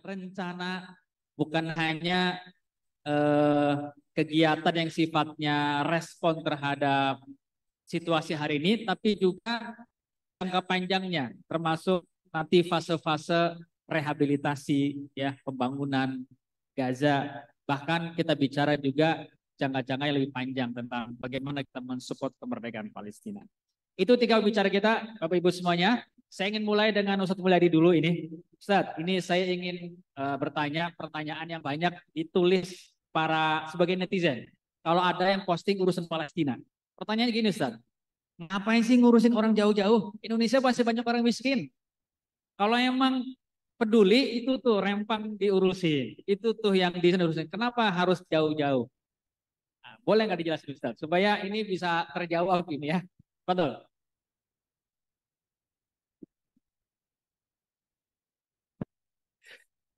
rencana, bukan hanya eh, kegiatan yang sifatnya respon terhadap situasi hari ini, tapi juga jangka panjangnya, termasuk nanti fase-fase rehabilitasi, ya, pembangunan Gaza. Bahkan kita bicara juga jangka-jangka yang lebih panjang tentang bagaimana kita mensupport kemerdekaan Palestina. Itu tiga bicara kita, Bapak Ibu semuanya. Saya ingin mulai dengan Ustadz Mulyadi dulu ini. Ustadz, ini saya ingin bertanya pertanyaan yang banyak ditulis para sebagai netizen. Kalau ada yang posting urusan Palestina. Pertanyaannya gini Ustadz, ngapain sih ngurusin orang jauh-jauh? Indonesia masih banyak orang miskin. Kalau emang peduli itu tuh rempang diurusin. Itu tuh yang diurusin. Kenapa harus jauh-jauh? Nah, boleh nggak dijelasin Ustaz? Supaya ini bisa terjawab ini ya. Betul.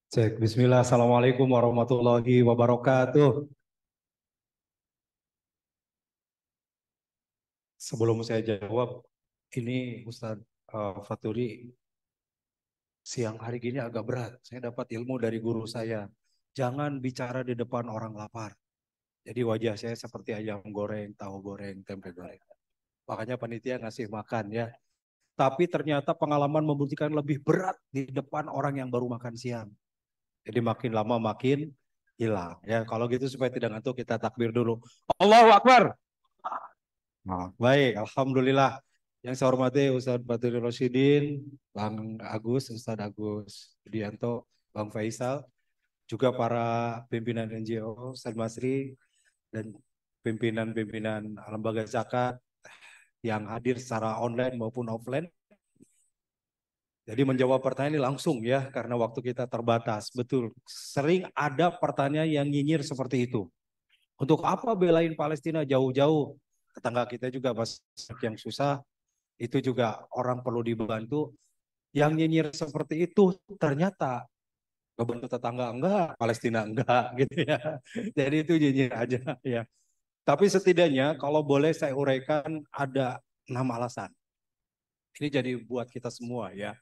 Cek, Bismillah, Assalamualaikum warahmatullahi wabarakatuh. Sebelum saya jawab, ini Ustadz Faturi, siang hari gini agak berat. Saya dapat ilmu dari guru saya. Jangan bicara di depan orang lapar. Jadi wajah saya seperti ayam goreng, tahu goreng, tempe goreng. Makanya panitia ngasih makan ya. Tapi ternyata pengalaman membuktikan lebih berat di depan orang yang baru makan siang. Jadi makin lama makin hilang. Ya, kalau gitu supaya tidak ngantuk kita takbir dulu. Allahu Akbar. Nah, baik, Alhamdulillah. Yang saya hormati Ustadz Badrul Rosyidin, Bang Agus, Ustadz Agus Budianto, Bang Faisal, juga para pimpinan NGO, Ustadz Masri, dan pimpinan-pimpinan lembaga zakat yang hadir secara online maupun offline. Jadi menjawab pertanyaan ini langsung ya, karena waktu kita terbatas. Betul, sering ada pertanyaan yang nyinyir seperti itu. Untuk apa belain Palestina jauh-jauh? Tetangga kita juga banyak yang susah, itu juga orang perlu dibantu. Yang nyinyir seperti itu ternyata ngebantu tetangga enggak, Palestina enggak gitu ya. Jadi itu nyinyir aja ya. Tapi setidaknya kalau boleh saya uraikan ada 6 alasan. Ini jadi buat kita semua ya.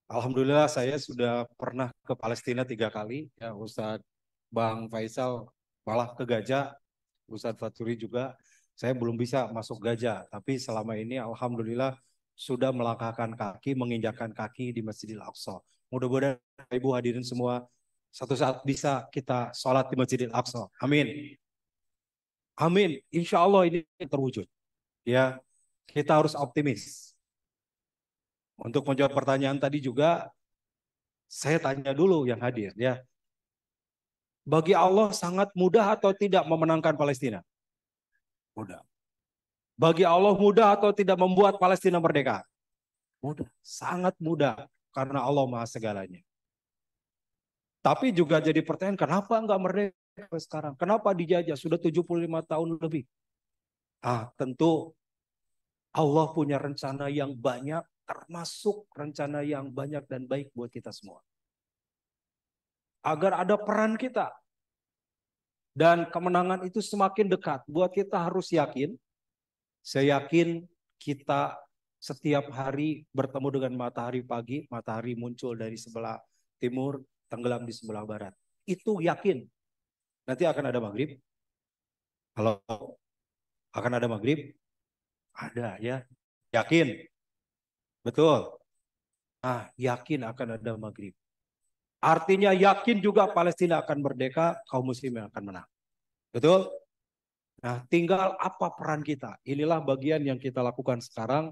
Alhamdulillah saya sudah pernah ke Palestina 3 kali ya, Ustadz Bang Faisal malah ke Gaza, Ustadz Faturi juga. Saya belum bisa masuk Gaza, tapi selama ini alhamdulillah sudah melangkahkan kaki, menginjakkan kaki di Masjidil Aqsa. Mudah-mudahan Ibu hadirin semua satu saat bisa kita sholat di Masjidil Aqsa. Amin. Amin. Insya Allah ini terwujud. Ya, kita harus optimis. Untuk menjawab pertanyaan tadi juga, saya tanya dulu yang hadir ya. Bagi Allah sangat mudah atau tidak memenangkan Palestina? Mudah. Bagi Allah mudah atau tidak membuat Palestina merdeka? Mudah, sangat mudah karena Allah Maha segalanya. Tapi juga jadi pertanyaan, kenapa enggak merdeka sekarang? Kenapa dijajah sudah 75 tahun lebih? Tentu Allah punya rencana yang banyak, termasuk rencana yang banyak dan baik buat kita semua. Agar ada peran kita. Dan kemenangan itu semakin dekat. Buat kita harus yakin. Saya yakin kita setiap hari bertemu dengan matahari pagi. Matahari muncul dari sebelah timur, tenggelam di sebelah barat. Itu yakin. Nanti akan ada maghrib. Kalau akan ada maghrib, ada ya. Yakin. Betul. Yakin akan ada maghrib. Artinya yakin juga Palestina akan merdeka, kaum muslimin akan menang. Betul? Nah, tinggal apa peran kita? Inilah bagian yang kita lakukan sekarang,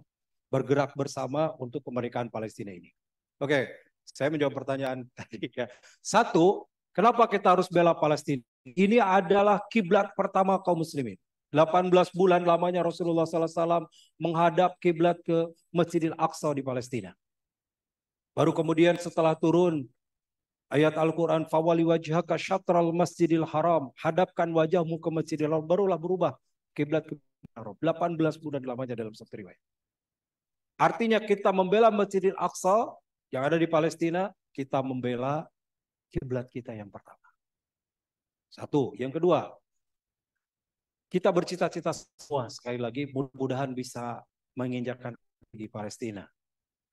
bergerak bersama untuk kemerdekaan Palestina ini. Oke, saya menjawab pertanyaan tadi ya. Satu, kenapa kita harus bela Palestina? Ini adalah kiblat pertama kaum muslimin. 18 bulan lamanya Rasulullah SAW menghadap kiblat ke Masjidil Aqsa di Palestina. Baru kemudian setelah turun ayat Al-Quran, fawali wajhaka syatral masjidil haram, hadapkan wajahmu ke Masjidil Haram, barulah berubah kiblat ke Haram. 18 bulan lamanya dalam satu riwayat. Artinya kita membela Masjidil Aqsa yang ada di Palestina, kita membela kiblat kita yang pertama. Satu. Yang kedua, kita bercita-cita semua sekali lagi mudah-mudahan bisa menginjakkan di Palestina.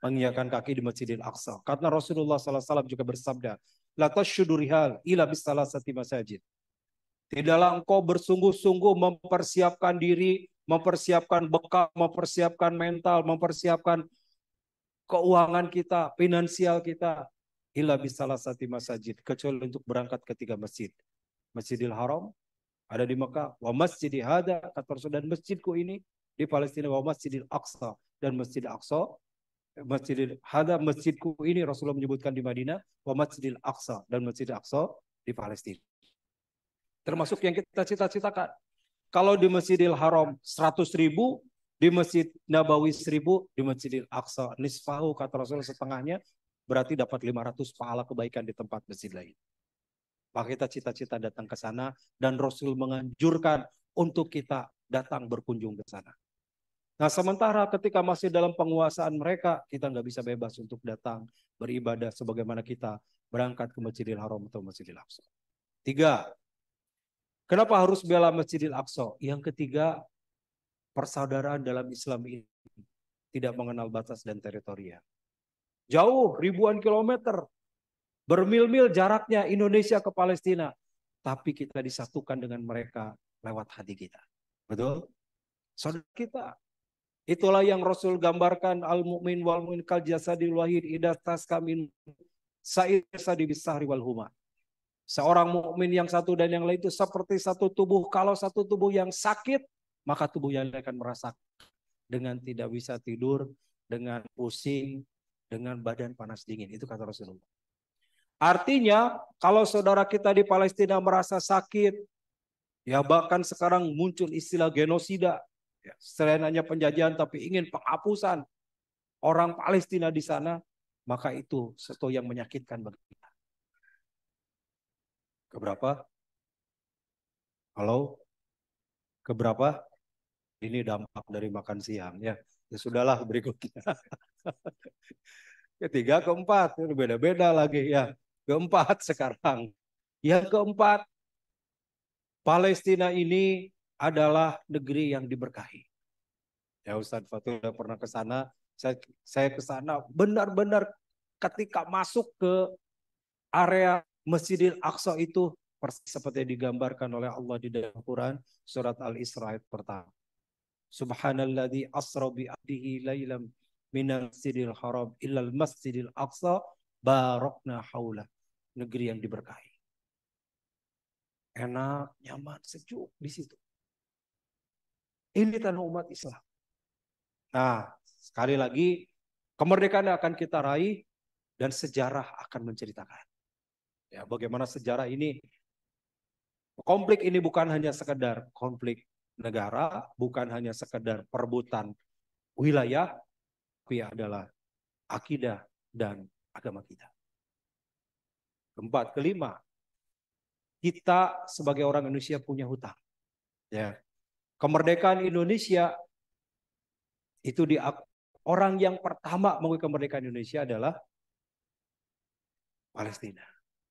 menginjakan kaki di Masjidil Aqsa. Karena Rasulullah SAW juga bersabda, la tasyudu rihal ila bisalasati masajid. Tidaklah engkau bersungguh-sungguh mempersiapkan diri, mempersiapkan bekal, mempersiapkan mental, mempersiapkan keuangan kita, finansial kita, illa bisalasati masajid, kecuali untuk berangkat ke 3 masjid. Masjidil Haram ada di Mekah, wa masjidi hada, kata Rasul, dan masjidku ini di Palestina, wa masjidil Aqsa, dan Masjid Aqsa, Masjidil hada, masjidku ini Rasulullah menyebutkan di Madinah, wa masjidil Aqsa, dan Masjid Aqsa di Palestina. Termasuk yang kita cita-citakan. Kalau di Masjidil Haram 100.000, di Masjid Nabawi 1.000, di Masjidil Aqsa nisfahu, kata Rasul, setengahnya, berarti dapat 500 pahala kebaikan di tempat masjid lain. Maka kita cita-cita datang ke sana, dan Rasul menganjurkan untuk kita datang berkunjung ke sana. Nah, sementara ketika masih dalam penguasaan mereka, kita nggak bisa bebas untuk datang beribadah sebagaimana kita berangkat ke Masjidil Haram atau Masjidil Aqsa. 3. Kenapa harus bela Masjidil Aqsa? Yang ketiga, persaudaraan dalam Islam ini tidak mengenal batas dan teritorial. Jauh ribuan kilometer, bermil-mil jaraknya Indonesia ke Palestina, tapi kita disatukan dengan mereka lewat hati kita. Betul? Saudara kita. Itulah yang Rasul gambarkan, al-mu'min wal mu'min kal jasadil wahid idza taskamin sa'ir sadi bisahri wal huma. Seorang mukmin yang satu dan yang lain itu seperti satu tubuh. Kalau satu tubuh yang sakit, maka tubuh yang lain akan merasakan dengan tidak bisa tidur, dengan pusing, dengan badan panas dingin. Itu kata Rasulullah. Artinya, kalau saudara kita di Palestina merasa sakit, ya bahkan sekarang muncul istilah genosida, ya, selain hanya penjajahan tapi ingin penghapusan orang Palestina di sana, maka itu sesuatu yang menyakitkan bagi kita. Keberapa? Halo? Keberapa? Ini dampak dari makan siang, ya. Ya sudahlah, berikutnya. Ketiga, keempat, ini beda-beda lagi, ya. Keempat sekarang. Yang keempat, Palestina ini adalah negeri yang diberkahi. Ya, Ustadz Fatul sudah pernah ke sana. Saya ke sana benar-benar ketika masuk ke area Masjidil Aqsa itu persis seperti yang digambarkan oleh Allah di dalam Quran surat Al-Isra ayat pertama. Subhanalladzi asra bi abdihi lailam minal masjidil haram illal masjidil aqsa barakna haula. Negeri yang diberkahi. Enak, nyaman, sejuk di situ. Ini tanah umat Islam. Nah, sekali lagi kemerdekaan akan kita raih dan sejarah akan menceritakan. Ya, bagaimana sejarah ini, konflik ini bukan hanya sekedar konflik negara, bukan hanya sekedar perebutan wilayah, tapi adalah akidah dan agama kita. Keempat, kelima, kita sebagai orang Indonesia punya hutang. Ya, kemerdekaan Indonesia itu orang yang pertama mengakui kemerdekaan Indonesia adalah Palestina.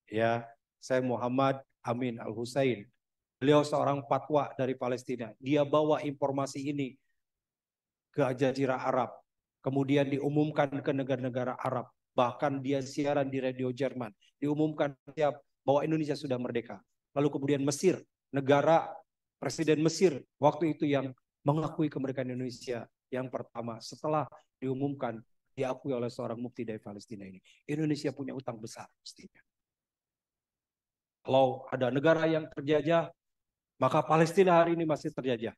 Ya, saya Muhammad Amin Al-Husain. Beliau seorang fatwa dari Palestina. Dia bawa informasi ini ke Jazirah Arab. Kemudian diumumkan ke negara-negara Arab. Bahkan dia siaran di radio Jerman. Diumumkan bahwa Indonesia sudah merdeka. Lalu kemudian Mesir, negara Presiden Mesir waktu itu yang mengakui kemerdekaan Indonesia yang pertama setelah diumumkan, diakui oleh seorang mufti dari Palestina ini. Indonesia punya utang besar mestinya. Kalau ada negara yang terjajah, maka Palestina hari ini masih terjajah.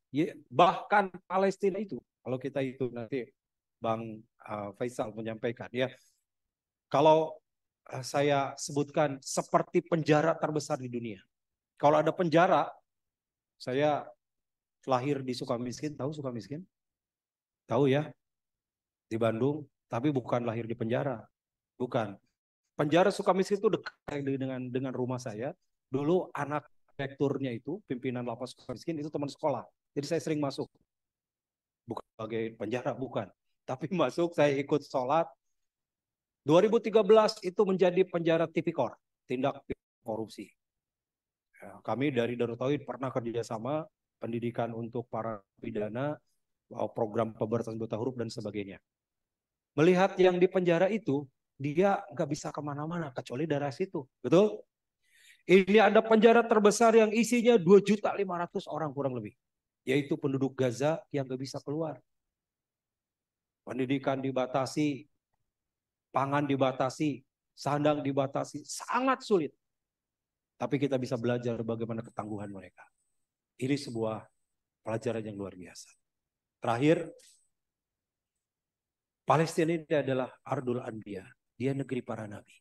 Bahkan Palestina itu, kalau kita itu nanti Bang Faisal menyampaikan, ya, kalau saya sebutkan seperti penjara terbesar di dunia. Kalau ada penjara, saya lahir di Sukamiskin, tahu Sukamiskin? Tahu ya? Di Bandung, tapi bukan lahir di penjara. Bukan. Penjara Sukamiskin itu dekat dengan rumah saya. Dulu anak rekturnya itu, pimpinan lapas Sukamiskin itu teman sekolah. Jadi saya sering masuk. Bukan sebagai penjara, bukan. Tapi masuk, saya ikut sholat. 2013 itu menjadi penjara tipikor, tindak korupsi. Ya, kami dari Darut Tauhid pernah kerjasama pendidikan untuk para pidana, program pemberantasan buta huruf dan sebagainya. Melihat yang di penjara itu, dia nggak bisa kemana-mana kecuali daerah situ. Betul? Ini ada penjara terbesar yang isinya 2.500.000 orang kurang lebih. Yaitu penduduk Gaza yang nggak bisa keluar. Pendidikan dibatasi, pangan dibatasi, sandang dibatasi, sangat sulit. Tapi kita bisa belajar bagaimana ketangguhan mereka. Ini sebuah pelajaran yang luar biasa. Terakhir, Palestina ini adalah Ardul Anbiya. Dia negeri para nabi.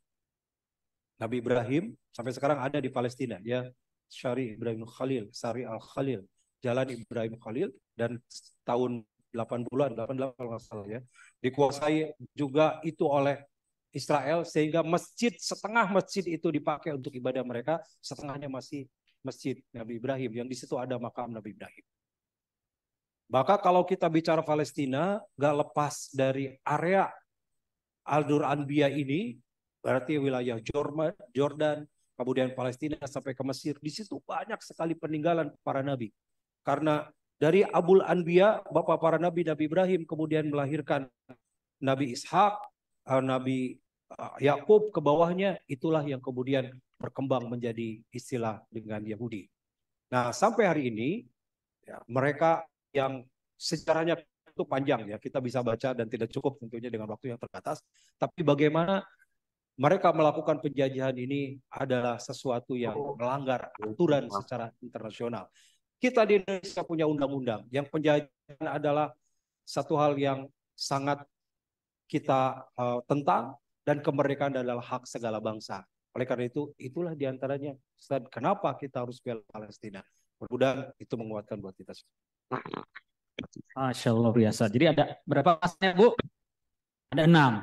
Nabi Ibrahim sampai sekarang ada di Palestina. Dia Syari Ibrahim Khalil, Syari Al-Khalil. Jalan Ibrahim Khalil. Dan tahun 80-an, 88 kalau nggak salah ya. Dikuasai juga itu oleh Israel. Sehingga masjid, setengah masjid itu dipakai untuk ibadah mereka. Setengahnya masih masjid Nabi Ibrahim. Yang di situ ada makam Nabi Ibrahim. Maka kalau kita bicara Palestina, nggak lepas dari area Al-Dur Anbiya ini, berarti wilayah Jordan, kemudian Palestina sampai ke Mesir. Di situ banyak sekali peninggalan para nabi. Karena dari Abul Anbiya, bapak para nabi, Nabi Ibrahim, kemudian melahirkan Nabi Ishak, Nabi Yakub ke bawahnya, itulah yang kemudian berkembang menjadi istilah dengan Yahudi. Nah, sampai hari ini, ya, mereka yang sejarahnya itu panjang ya, kita bisa baca dan tidak cukup tentunya dengan waktu yang terbatas. Tapi bagaimana mereka melakukan penjajahan ini adalah sesuatu yang melanggar aturan secara internasional. Kita di Indonesia punya undang-undang yang penjajahan adalah satu hal yang sangat kita tentang, dan kemerdekaan adalah hak segala bangsa. Oleh karena itu, itulah diantaranya kenapa kita harus bela Palestina. Mudah-mudahan itu menguatkan buat kita. Masya Allah biasa. Jadi ada berapa pasnya Bu? Ada 6.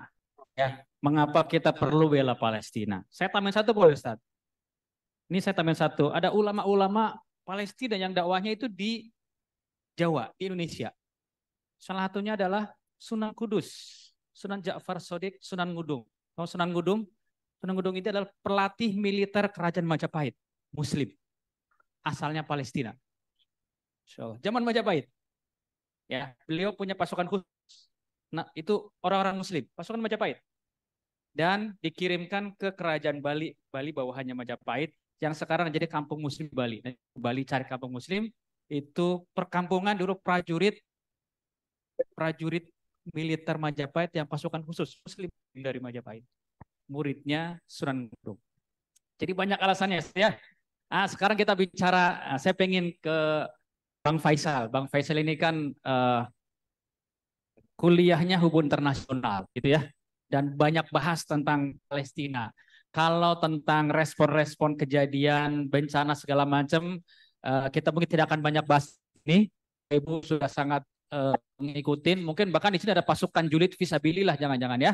Ya. Mengapa kita perlu bela Palestina? Saya tambahin satu boleh Ustaz? Ini saya tambahin satu. Ada ulama-ulama Palestina yang dakwahnya itu di Jawa, di Indonesia. Salah satunya adalah Sunan Kudus, Sunan Ja'far Shodiq, Sunan Ngudung. Kalau Sunan Ngudung? Sunan Ngudung itu adalah pelatih militer kerajaan Majapahit, Muslim. Asalnya Palestina. Zaman Majapahit. Ya, beliau punya pasukan khusus. Nah, itu orang-orang Muslim, pasukan Majapahit. Dan dikirimkan ke kerajaan Bali, Bali bawahannya Majapahit, yang sekarang jadi kampung Muslim Bali. Bali cari kampung Muslim, itu perkampungan dulu prajurit militer Majapahit yang pasukan khusus Muslim dari Majapahit. Muridnya Sunan Ngudung. Jadi banyak alasannya ya. Sekarang kita bicara, saya pengen ke Bang Faisal. Bang Faisal ini kan kuliahnya hubungan internasional gitu ya. Dan banyak bahas tentang Palestina. Kalau tentang respon-respon kejadian, bencana segala macam, kita mungkin tidak akan banyak bahas ini. Ibu sudah sangat ngikutin. Mungkin bahkan di sini ada pasukan julid fisabilillah, jangan-jangan ya.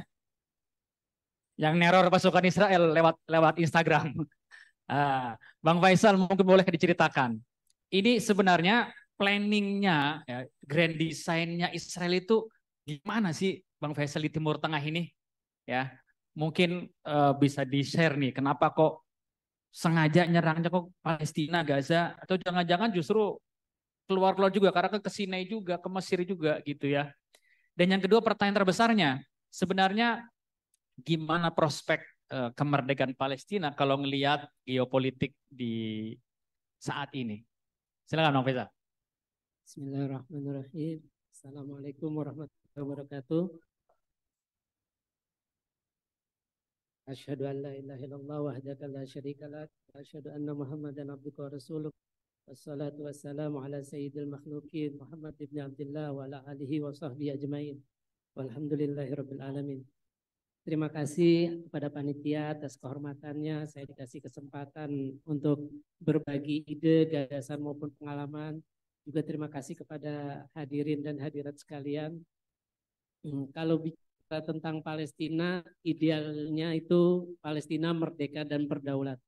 Yang neror pasukan Israel lewat Instagram. Bang Faisal mungkin boleh diceritakan. Ini sebenarnya planningnya, ya, grand design-nya Israel itu gimana sih Bang Faisal di Timur Tengah ini? Ya, mungkin bisa di-share nih, kenapa kok sengaja nyerangnya kok Palestina, Gaza, atau jangan-jangan justru keluar-keluar juga karena ke Sinai juga, ke Mesir juga gitu ya. Dan yang kedua pertanyaan terbesarnya, sebenarnya gimana prospek kemerdekaan Palestina kalau ngelihat geopolitik di saat ini? Silakan Bang Faisal. Bismillahirrahmanirrahim. Assalamualaikum warahmatullahi wabarakatuh. Asyhadu an la ilaha illallah wahdaka la syarika lak wa asyhadu anna Muhammadan abduka wa rasuluh. Wassalatu wassalamu ala sayyidil makhluqin Muhammad ibn Abdullah wa ala alihi wa sahbihi ajmain. Walhamdulillahirabbil alamin. Terima kasih kepada panitia atas kehormatannya. Saya dikasih kesempatan untuk berbagi ide, gagasan maupun pengalaman. Juga terima kasih kepada hadirin dan hadirat sekalian. Kalau bicara tentang Palestina, idealnya itu Palestina merdeka dan berdaulat.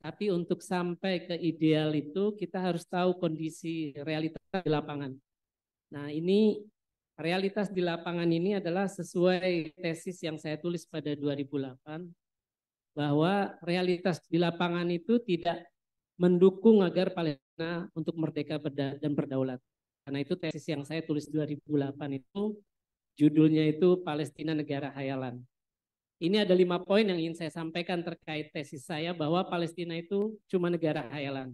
Tapi untuk sampai ke ideal itu kita harus tahu kondisi realitas di lapangan. Nah, ini realitas di lapangan ini adalah sesuai tesis yang saya tulis pada 2008, bahwa realitas di lapangan itu tidak mendukung agar Palestina untuk merdeka dan berdaulat. Karena itu tesis yang saya tulis 2008 itu Judulnya itu Palestina Negara Hayalan. Ini ada 5 poin yang ingin saya sampaikan terkait tesis saya bahwa Palestina itu cuma negara hayalan.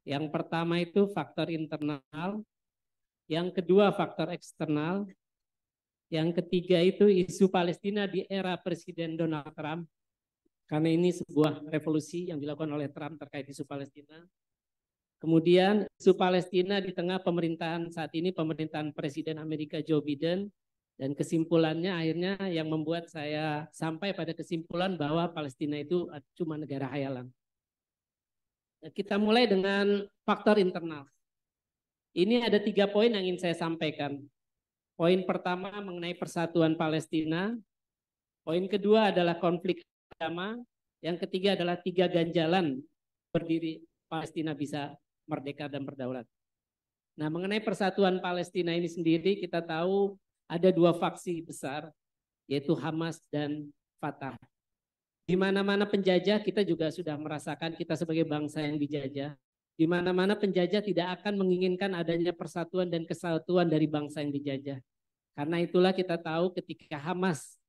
Yang pertama itu faktor internal, yang kedua faktor eksternal, yang ketiga itu isu Palestina di era Presiden Donald Trump, karena ini sebuah revolusi yang dilakukan oleh Trump terkait isu Palestina. Kemudian isu Palestina di tengah pemerintahan saat ini, pemerintahan Presiden Amerika Joe Biden, dan kesimpulannya akhirnya yang membuat saya sampai pada kesimpulan bahwa Palestina itu cuma negara hayalan. Kita mulai dengan faktor internal. Ini ada 3 poin yang ingin saya sampaikan. Poin pertama mengenai persatuan Palestina. Poin kedua adalah konflik agama. Yang ketiga adalah 3 ganjalan berdiri Palestina bisa merdeka dan berdaulat. Nah, mengenai persatuan Palestina ini sendiri kita tahu ada 2 faksi besar, yaitu Hamas dan Fatah. Di mana-mana penjajah kita juga sudah merasakan kita sebagai bangsa yang dijajah. Di mana-mana penjajah tidak akan menginginkan adanya persatuan dan kesatuan dari bangsa yang dijajah. Karena itulah kita tahu ketika Hamas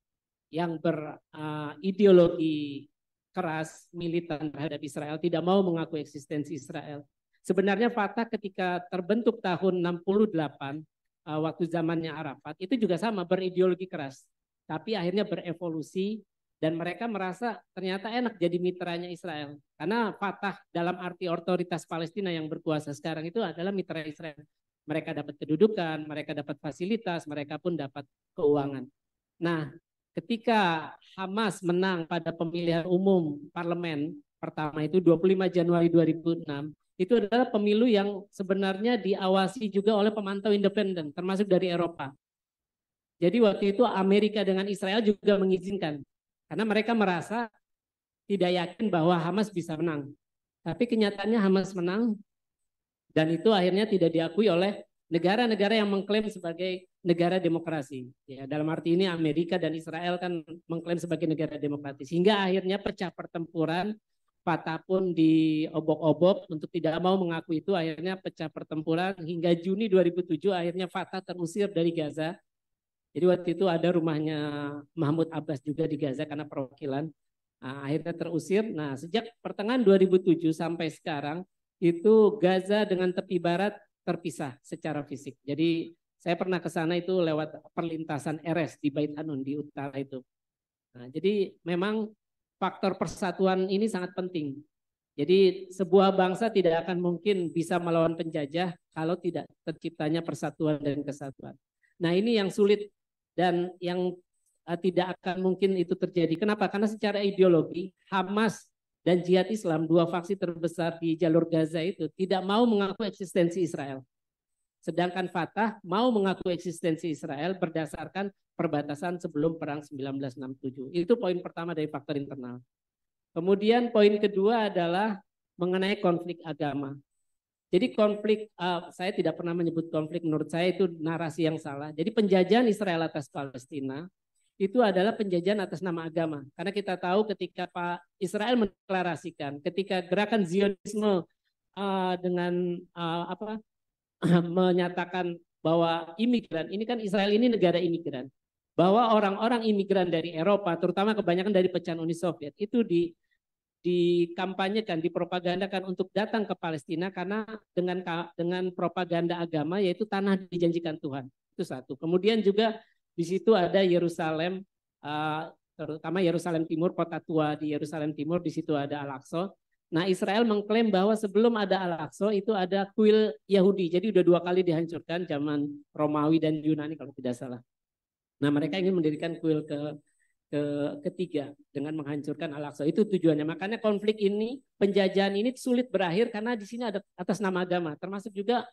yang berideologi keras militan terhadap Israel tidak mau mengakui eksistensi Israel. Sebenarnya Fatah ketika terbentuk tahun 68 waktu zamannya Arafat itu juga sama berideologi keras, tapi akhirnya berevolusi dan mereka merasa ternyata enak jadi mitranya Israel karena Fatah dalam arti otoritas Palestina yang berkuasa sekarang itu adalah mitra Israel. Mereka dapat kedudukan, mereka dapat fasilitas, mereka pun dapat keuangan. Nah, ketika Hamas menang pada pemilihan umum parlemen pertama itu 25 Januari 2006, itu adalah pemilu yang sebenarnya diawasi juga oleh pemantau independen, termasuk dari Eropa. Jadi waktu itu Amerika dengan Israel juga mengizinkan, karena mereka merasa tidak yakin bahwa Hamas bisa menang. Tapi kenyataannya Hamas menang, dan itu akhirnya tidak diakui oleh negara-negara yang mengklaim sebagai negara demokrasi. Ya, dalam arti ini Amerika dan Israel kan mengklaim sebagai negara demokratis. Hingga akhirnya pecah pertempuran, Fatah pun diobok-obok untuk tidak mau mengakui itu, akhirnya pecah pertempuran hingga Juni 2007 akhirnya Fatah terusir dari Gaza. Jadi waktu itu ada rumahnya Mahmud Abbas juga di Gaza karena perwakilan. Nah, akhirnya terusir. Nah, sejak pertengahan 2007 sampai sekarang itu Gaza dengan tepi barat terpisah secara fisik. Jadi saya pernah ke sana itu lewat perlintasan Erez di Bait Hanun di utara itu. Nah, jadi memang faktor persatuan ini sangat penting. Jadi sebuah bangsa tidak akan mungkin bisa melawan penjajah kalau tidak terciptanya persatuan dan kesatuan. Nah, ini yang sulit dan yang tidak akan mungkin itu terjadi. Kenapa? Karena secara ideologi Hamas dan Jihad Islam, 2 faksi terbesar di jalur Gaza itu tidak mau mengaku eksistensi Israel. Sedangkan Fatah mau mengaku eksistensi Israel berdasarkan perbatasan sebelum perang 1967. Itu poin pertama dari faktor internal. Kemudian poin kedua adalah mengenai konflik agama. Jadi konflik, saya tidak pernah menyebut konflik, menurut saya itu narasi yang salah. Jadi penjajahan Israel atas Palestina itu adalah penjajahan atas nama agama. Karena kita tahu ketika Pak Israel mendeklarasikan, ketika gerakan Zionisme dengan menyatakan bahwa imigran, ini kan Israel ini negara imigran, bahwa orang-orang imigran dari Eropa, terutama kebanyakan dari pecahan Uni Soviet, itu dikampanyekan, dipropagandakan untuk datang ke Palestina karena dengan propaganda agama yaitu tanah dijanjikan Tuhan. Itu satu. Kemudian juga di situ ada Yerusalem, terutama Yerusalem Timur, kota tua di Yerusalem Timur, di situ ada Al-Aqsa. Nah, Israel mengklaim bahwa sebelum ada Al-Aqsa itu ada kuil Yahudi. Jadi udah 2 kali dihancurkan zaman Romawi dan Yunani kalau tidak salah. Nah, mereka ingin mendirikan kuil ketiga dengan menghancurkan Al-Aqsa. Itu tujuannya. Makanya konflik ini, penjajahan ini sulit berakhir karena di sini ada atas nama agama, termasuk juga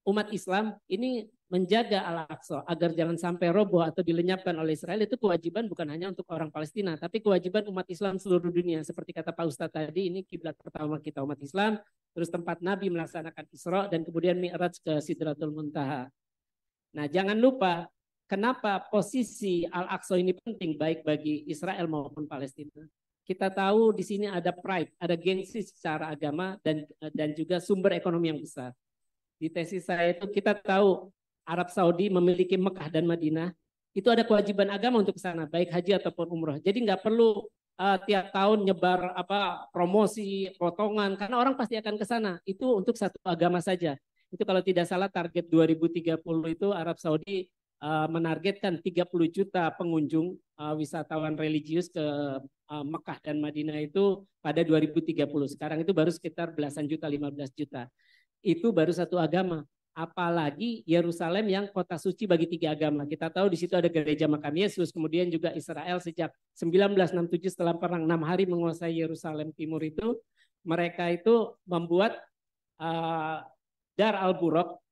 umat Islam ini menjaga Al-Aqsa agar jangan sampai roboh atau dilenyapkan oleh Israel. Itu kewajiban bukan hanya untuk orang Palestina, tapi kewajiban umat Islam seluruh dunia. Seperti kata Pak Ustadz tadi, ini kiblat pertama kita umat Islam, terus tempat Nabi melaksanakan Isra dan kemudian Mi'raj ke Sidratul Muntaha. Nah, jangan lupa kenapa posisi Al-Aqsa ini penting baik bagi Israel maupun Palestina. Kita tahu di sini ada pride, ada gengsi secara agama dan juga sumber ekonomi yang besar. Di tesis saya itu kita tahu Arab Saudi memiliki Mekah dan Madinah, itu ada kewajiban agama untuk ke sana, baik haji ataupun umroh. Jadi nggak perlu tiap tahun nyebar promosi, potongan, karena orang pasti akan ke sana. Itu untuk satu agama saja. Itu kalau tidak salah target 2030 itu Arab Saudi menargetkan 30 juta pengunjung wisatawan religius ke Mekah dan Madinah itu pada 2030. Sekarang itu baru sekitar belasan juta, 15 juta. Itu baru satu agama. Apalagi Yerusalem yang kota suci bagi 3 agama. Kita tahu di situ ada gereja makam Yesus, kemudian juga Israel sejak 1967 setelah perang 6 hari menguasai Yerusalem Timur itu, mereka itu membuat Dar al-Buraq.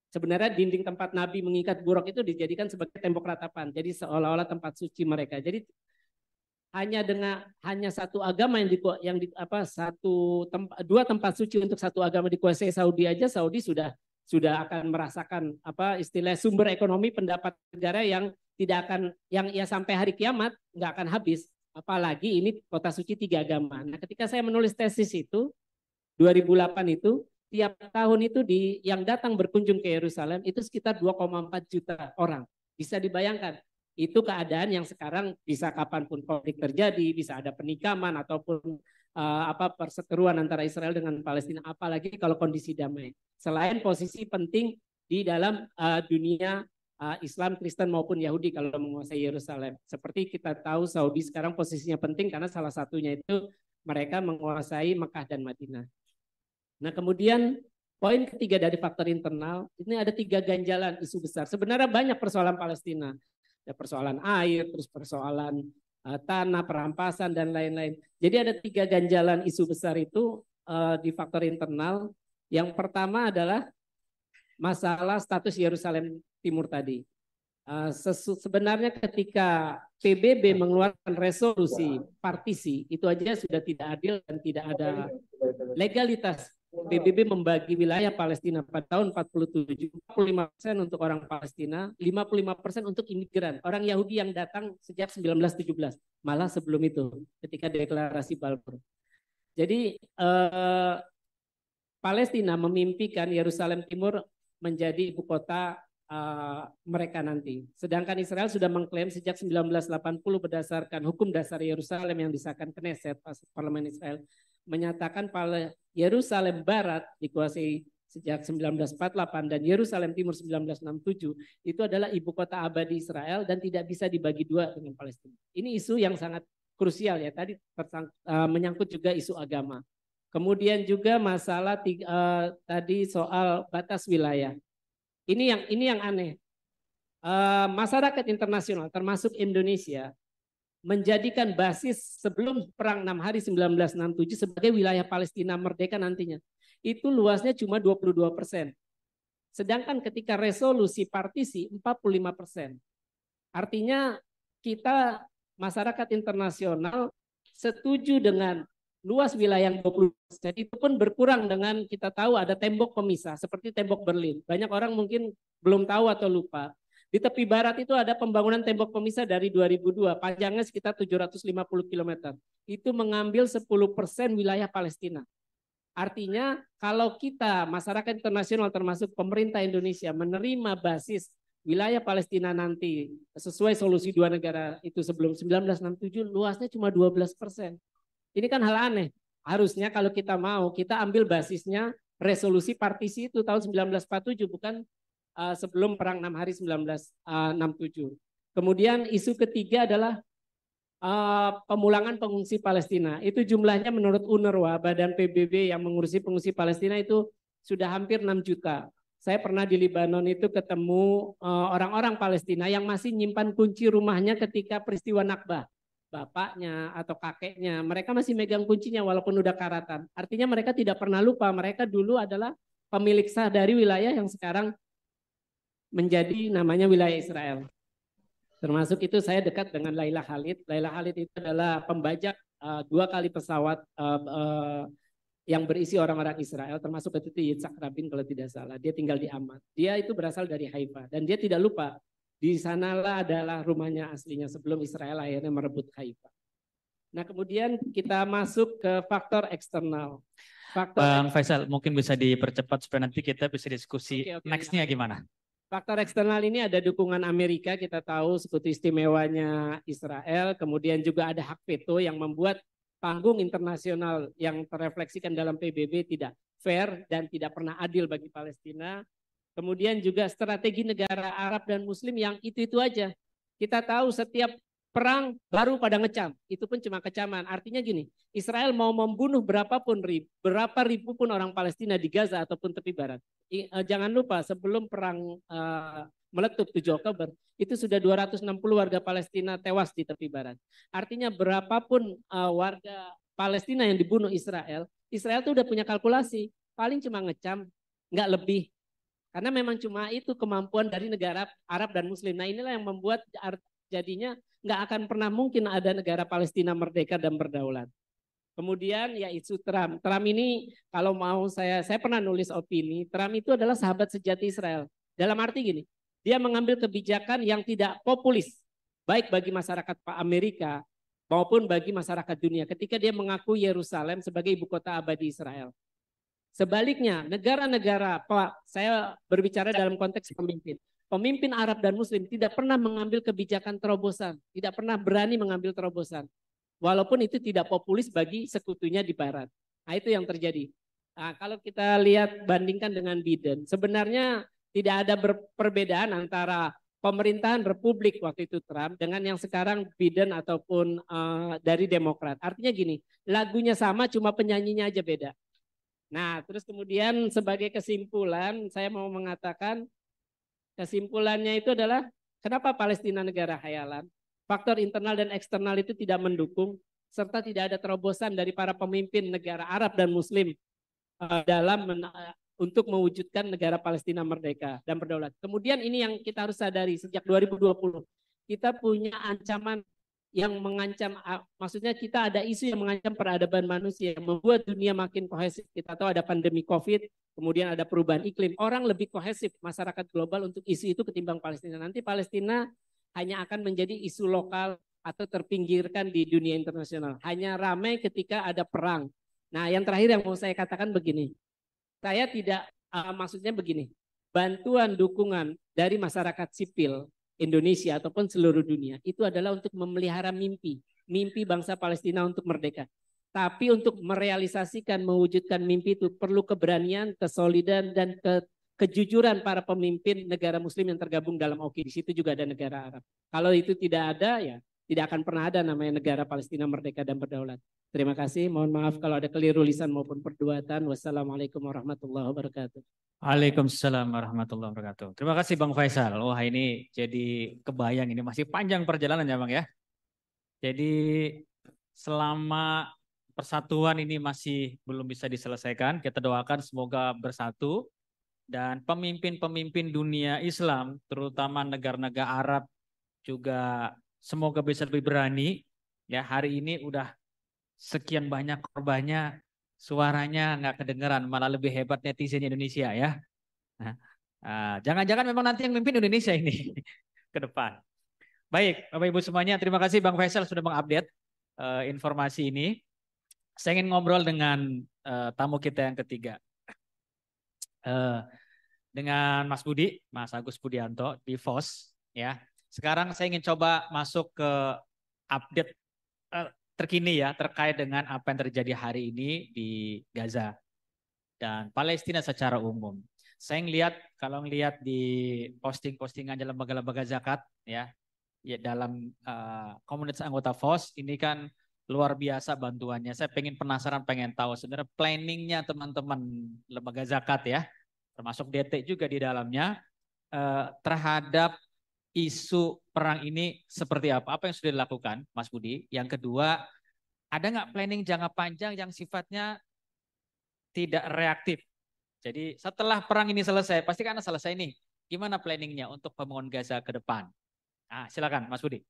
Sebenarnya dinding tempat Nabi mengikat buraq itu dijadikan sebagai tembok ratapan. Jadi seolah-olah tempat suci mereka. Jadi hanya satu agama dua tempat suci untuk satu agama dikuasai Saudi aja, Saudi sudah akan merasakan istilah sumber ekonomi pendapat negara yang tidak akan yang ya sampai hari kiamat nggak akan habis. Apalagi ini kota suci 3 agama. Nah, ketika saya menulis tesis itu 2008 itu tiap tahun itu yang datang berkunjung ke Yerusalem itu sekitar 2,4 juta orang. Bisa dibayangkan. Itu keadaan yang sekarang bisa kapanpun konflik terjadi, bisa ada penikaman ataupun perseteruan antara Israel dengan Palestina, apalagi kalau kondisi damai. Selain posisi penting di dalam dunia Islam, Kristen maupun Yahudi kalau menguasai Yerusalem. Seperti kita tahu Saudi sekarang posisinya penting karena salah satunya itu mereka menguasai Mekah dan Madinah. Nah, kemudian poin ketiga dari faktor internal, ini ada 3 ganjalan isu besar. Sebenarnya banyak persoalan Palestina. Ada persoalan air, terus persoalan tanah, perampasan, dan lain-lain. Jadi ada 3 ganjalan isu besar itu di faktor internal. Yang pertama adalah masalah status Yerusalem Timur tadi. Sebenarnya ketika PBB mengeluarkan resolusi partisi, itu aja sudah tidak adil dan tidak ada legalitas. PBB membagi wilayah Palestina pada tahun 47, 45% untuk orang Palestina, 55% untuk imigran, orang Yahudi yang datang sejak 1917, malah sebelum itu ketika deklarasi Balfour. Jadi Palestina memimpikan Yerusalem Timur menjadi ibu kota mereka nanti. Sedangkan Israel sudah mengklaim sejak 1980 berdasarkan hukum dasar Yerusalem yang disahkan Knesset, Parlemen Israel, menyatakan Yerusalem Barat dikuasai sejak 1948 dan Yerusalem Timur 1967 itu adalah ibu kota abadi Israel dan tidak bisa dibagi 2 dengan Palestina. Ini isu yang sangat krusial ya, tadi menyangkut juga isu agama. Kemudian juga masalah tadi soal batas wilayah. Ini yang aneh. Masyarakat internasional termasuk Indonesia menjadikan basis sebelum perang 6 hari 1967 sebagai wilayah Palestina merdeka nantinya. Itu luasnya cuma 22%. Sedangkan ketika resolusi partisi 45%. Artinya kita masyarakat internasional setuju dengan luas wilayah yang 20%. Itu pun berkurang dengan kita tahu ada tembok pemisah seperti tembok Berlin. Banyak orang mungkin belum tahu atau lupa. Di tepi barat itu ada pembangunan tembok pemisah dari 2002, panjangnya sekitar 750 km. Itu mengambil 10% wilayah Palestina. Artinya kalau kita masyarakat internasional termasuk pemerintah Indonesia menerima basis wilayah Palestina nanti sesuai solusi 2 negara itu sebelum 1967 luasnya cuma 12%. Ini kan hal aneh. Harusnya kalau kita mau kita ambil basisnya resolusi partisi itu tahun 1947 bukan sebelum perang 6 hari 1967. Kemudian isu ketiga adalah pemulangan pengungsi Palestina. Itu jumlahnya menurut UNRWA, Badan PBB yang mengurusi pengungsi Palestina itu sudah hampir 6 juta. Saya pernah di Libanon itu ketemu orang-orang Palestina yang masih nyimpan kunci rumahnya ketika peristiwa Nakbah. Bapaknya atau kakeknya, mereka masih megang kuncinya walaupun udah karatan. Artinya mereka tidak pernah lupa, mereka dulu adalah pemilik sah dari wilayah yang sekarang menjadi namanya wilayah Israel. Termasuk itu saya dekat dengan Laila Khalid. Laila Khalid itu adalah pembajak 2 kali pesawat yang berisi orang-orang Israel, termasuk itu Yitzhak Rabin kalau tidak salah. Dia tinggal di Amman. Dia itu berasal dari Haifa dan dia tidak lupa di sanalah adalah rumahnya aslinya sebelum Israel akhirnya merebut Haifa. Nah, kemudian kita masuk ke faktor eksternal. Bang Faisal, mungkin bisa dipercepat supaya nanti kita bisa diskusi Oke, next-nya gimana? Faktor eksternal ini ada dukungan Amerika, kita tahu sekutu istimewanya Israel, kemudian juga ada hak veto yang membuat panggung internasional yang terrefleksikan dalam PBB tidak fair dan tidak pernah adil bagi Palestina. Kemudian juga strategi negara Arab dan Muslim yang itu aja. Kita tahu setiap perang baru pada ngecam, itu pun cuma kecaman. Artinya gini, Israel mau membunuh berapa ribu pun orang Palestina di Gaza ataupun tepi barat. Jangan lupa sebelum perang meletup 7 Oktober, itu sudah 260 warga Palestina tewas di tepi barat. Artinya berapapun warga Palestina yang dibunuh Israel tuh udah punya kalkulasi, paling cuma ngecam, nggak lebih. Karena memang cuma itu kemampuan dari negara Arab dan Muslim. Nah inilah yang membuat jadinya nggak akan pernah mungkin ada negara Palestina merdeka dan berdaulat. Kemudian ya isu Trump. Trump ini kalau mau saya pernah nulis opini, Trump itu adalah sahabat sejati Israel. Dalam arti gini, dia mengambil kebijakan yang tidak populis, baik bagi masyarakat Amerika maupun bagi masyarakat dunia ketika dia mengaku Yerusalem sebagai ibu kota abadi Israel. Sebaliknya, negara-negara, saya berbicara dalam konteks pemimpin. Pemimpin Arab dan Muslim tidak pernah mengambil kebijakan terobosan, tidak pernah berani mengambil terobosan. Walaupun itu tidak populis bagi sekutunya di Barat. Nah itu yang terjadi. Nah, kalau kita lihat bandingkan dengan Biden, sebenarnya tidak ada perbedaan antara pemerintahan Republik waktu itu Trump dengan yang sekarang Biden ataupun dari Demokrat. Artinya gini, lagunya sama cuma penyanyinya aja beda. Nah, terus kemudian sebagai kesimpulan, saya mau mengatakan kesimpulannya itu adalah kenapa Palestina negara khayalan? Faktor internal dan eksternal itu tidak mendukung, serta tidak ada terobosan dari para pemimpin negara Arab dan Muslim untuk mewujudkan negara Palestina merdeka dan berdaulat. Kemudian ini yang kita harus sadari sejak 2020, kita punya ancaman yang mengancam, maksudnya kita ada isu yang mengancam peradaban manusia, yang membuat dunia makin kohesif. Kita tahu ada pandemi COVID, kemudian ada perubahan iklim. Orang lebih kohesif masyarakat global untuk isu itu ketimbang Palestina. Nanti Palestina hanya akan menjadi isu lokal atau terpinggirkan di dunia internasional. Hanya ramai ketika ada perang. Nah, yang terakhir yang mau saya katakan begini. Saya tidak, maksudnya begini. Bantuan dukungan dari masyarakat sipil Indonesia ataupun seluruh dunia itu adalah untuk memelihara mimpi bangsa Palestina untuk merdeka. Tapi untuk merealisasikan, mewujudkan mimpi itu perlu keberanian, kesolidan dan kejujuran para pemimpin negara Muslim yang tergabung dalam OKI. Di situ juga ada negara Arab. Kalau itu tidak ada, ya tidak akan pernah ada namanya negara Palestina merdeka dan berdaulat. Terima kasih. Mohon maaf kalau ada keliru lisan maupun perbuatan. Wassalamualaikum warahmatullahi wabarakatuh. Waalaikumsalam warahmatullahi wabarakatuh. Terima kasih Bang Faisal. Wah ini jadi kebayang ini masih panjang perjalanan ya Bang ya. Jadi selama persatuan ini masih belum bisa diselesaikan, kita doakan semoga bersatu dan pemimpin-pemimpin dunia Islam, terutama negara-negara Arab juga semoga bisa lebih berani. Ya hari ini udah sekian banyak korbannya. Suaranya nggak kedengeran, malah lebih hebat netizen Indonesia ya. Nah, jangan-jangan memang nanti yang mimpin Indonesia ini ke depan. Baik, Bapak Ibu semuanya, terima kasih Bang Faisal sudah mengupdate informasi ini. Saya ingin ngobrol dengan tamu kita yang ketiga. Dengan Mas Budi, Mas Agus Budianto di FOS. Ya. Sekarang saya ingin coba masuk ke update terkini ya terkait dengan apa yang terjadi hari ini di Gaza dan Palestina secara umum. Saya ngelihat kalau ngelihat di posting-postingan dalam lembaga-lembaga zakat ya dalam komunitas anggota FOS ini kan luar biasa bantuannya. Saya penasaran pengen tahu sebenarnya planningnya teman-teman lembaga zakat ya termasuk DT juga di dalamnya terhadap isu perang ini seperti apa? Apa yang sudah dilakukan, Mas Budi? Yang kedua, ada nggak planning jangka panjang yang sifatnya tidak reaktif? Jadi setelah perang ini selesai, pasti kan selesai nih. Gimana planningnya untuk pembangunan Gaza ke depan? Silakan, Mas Budi.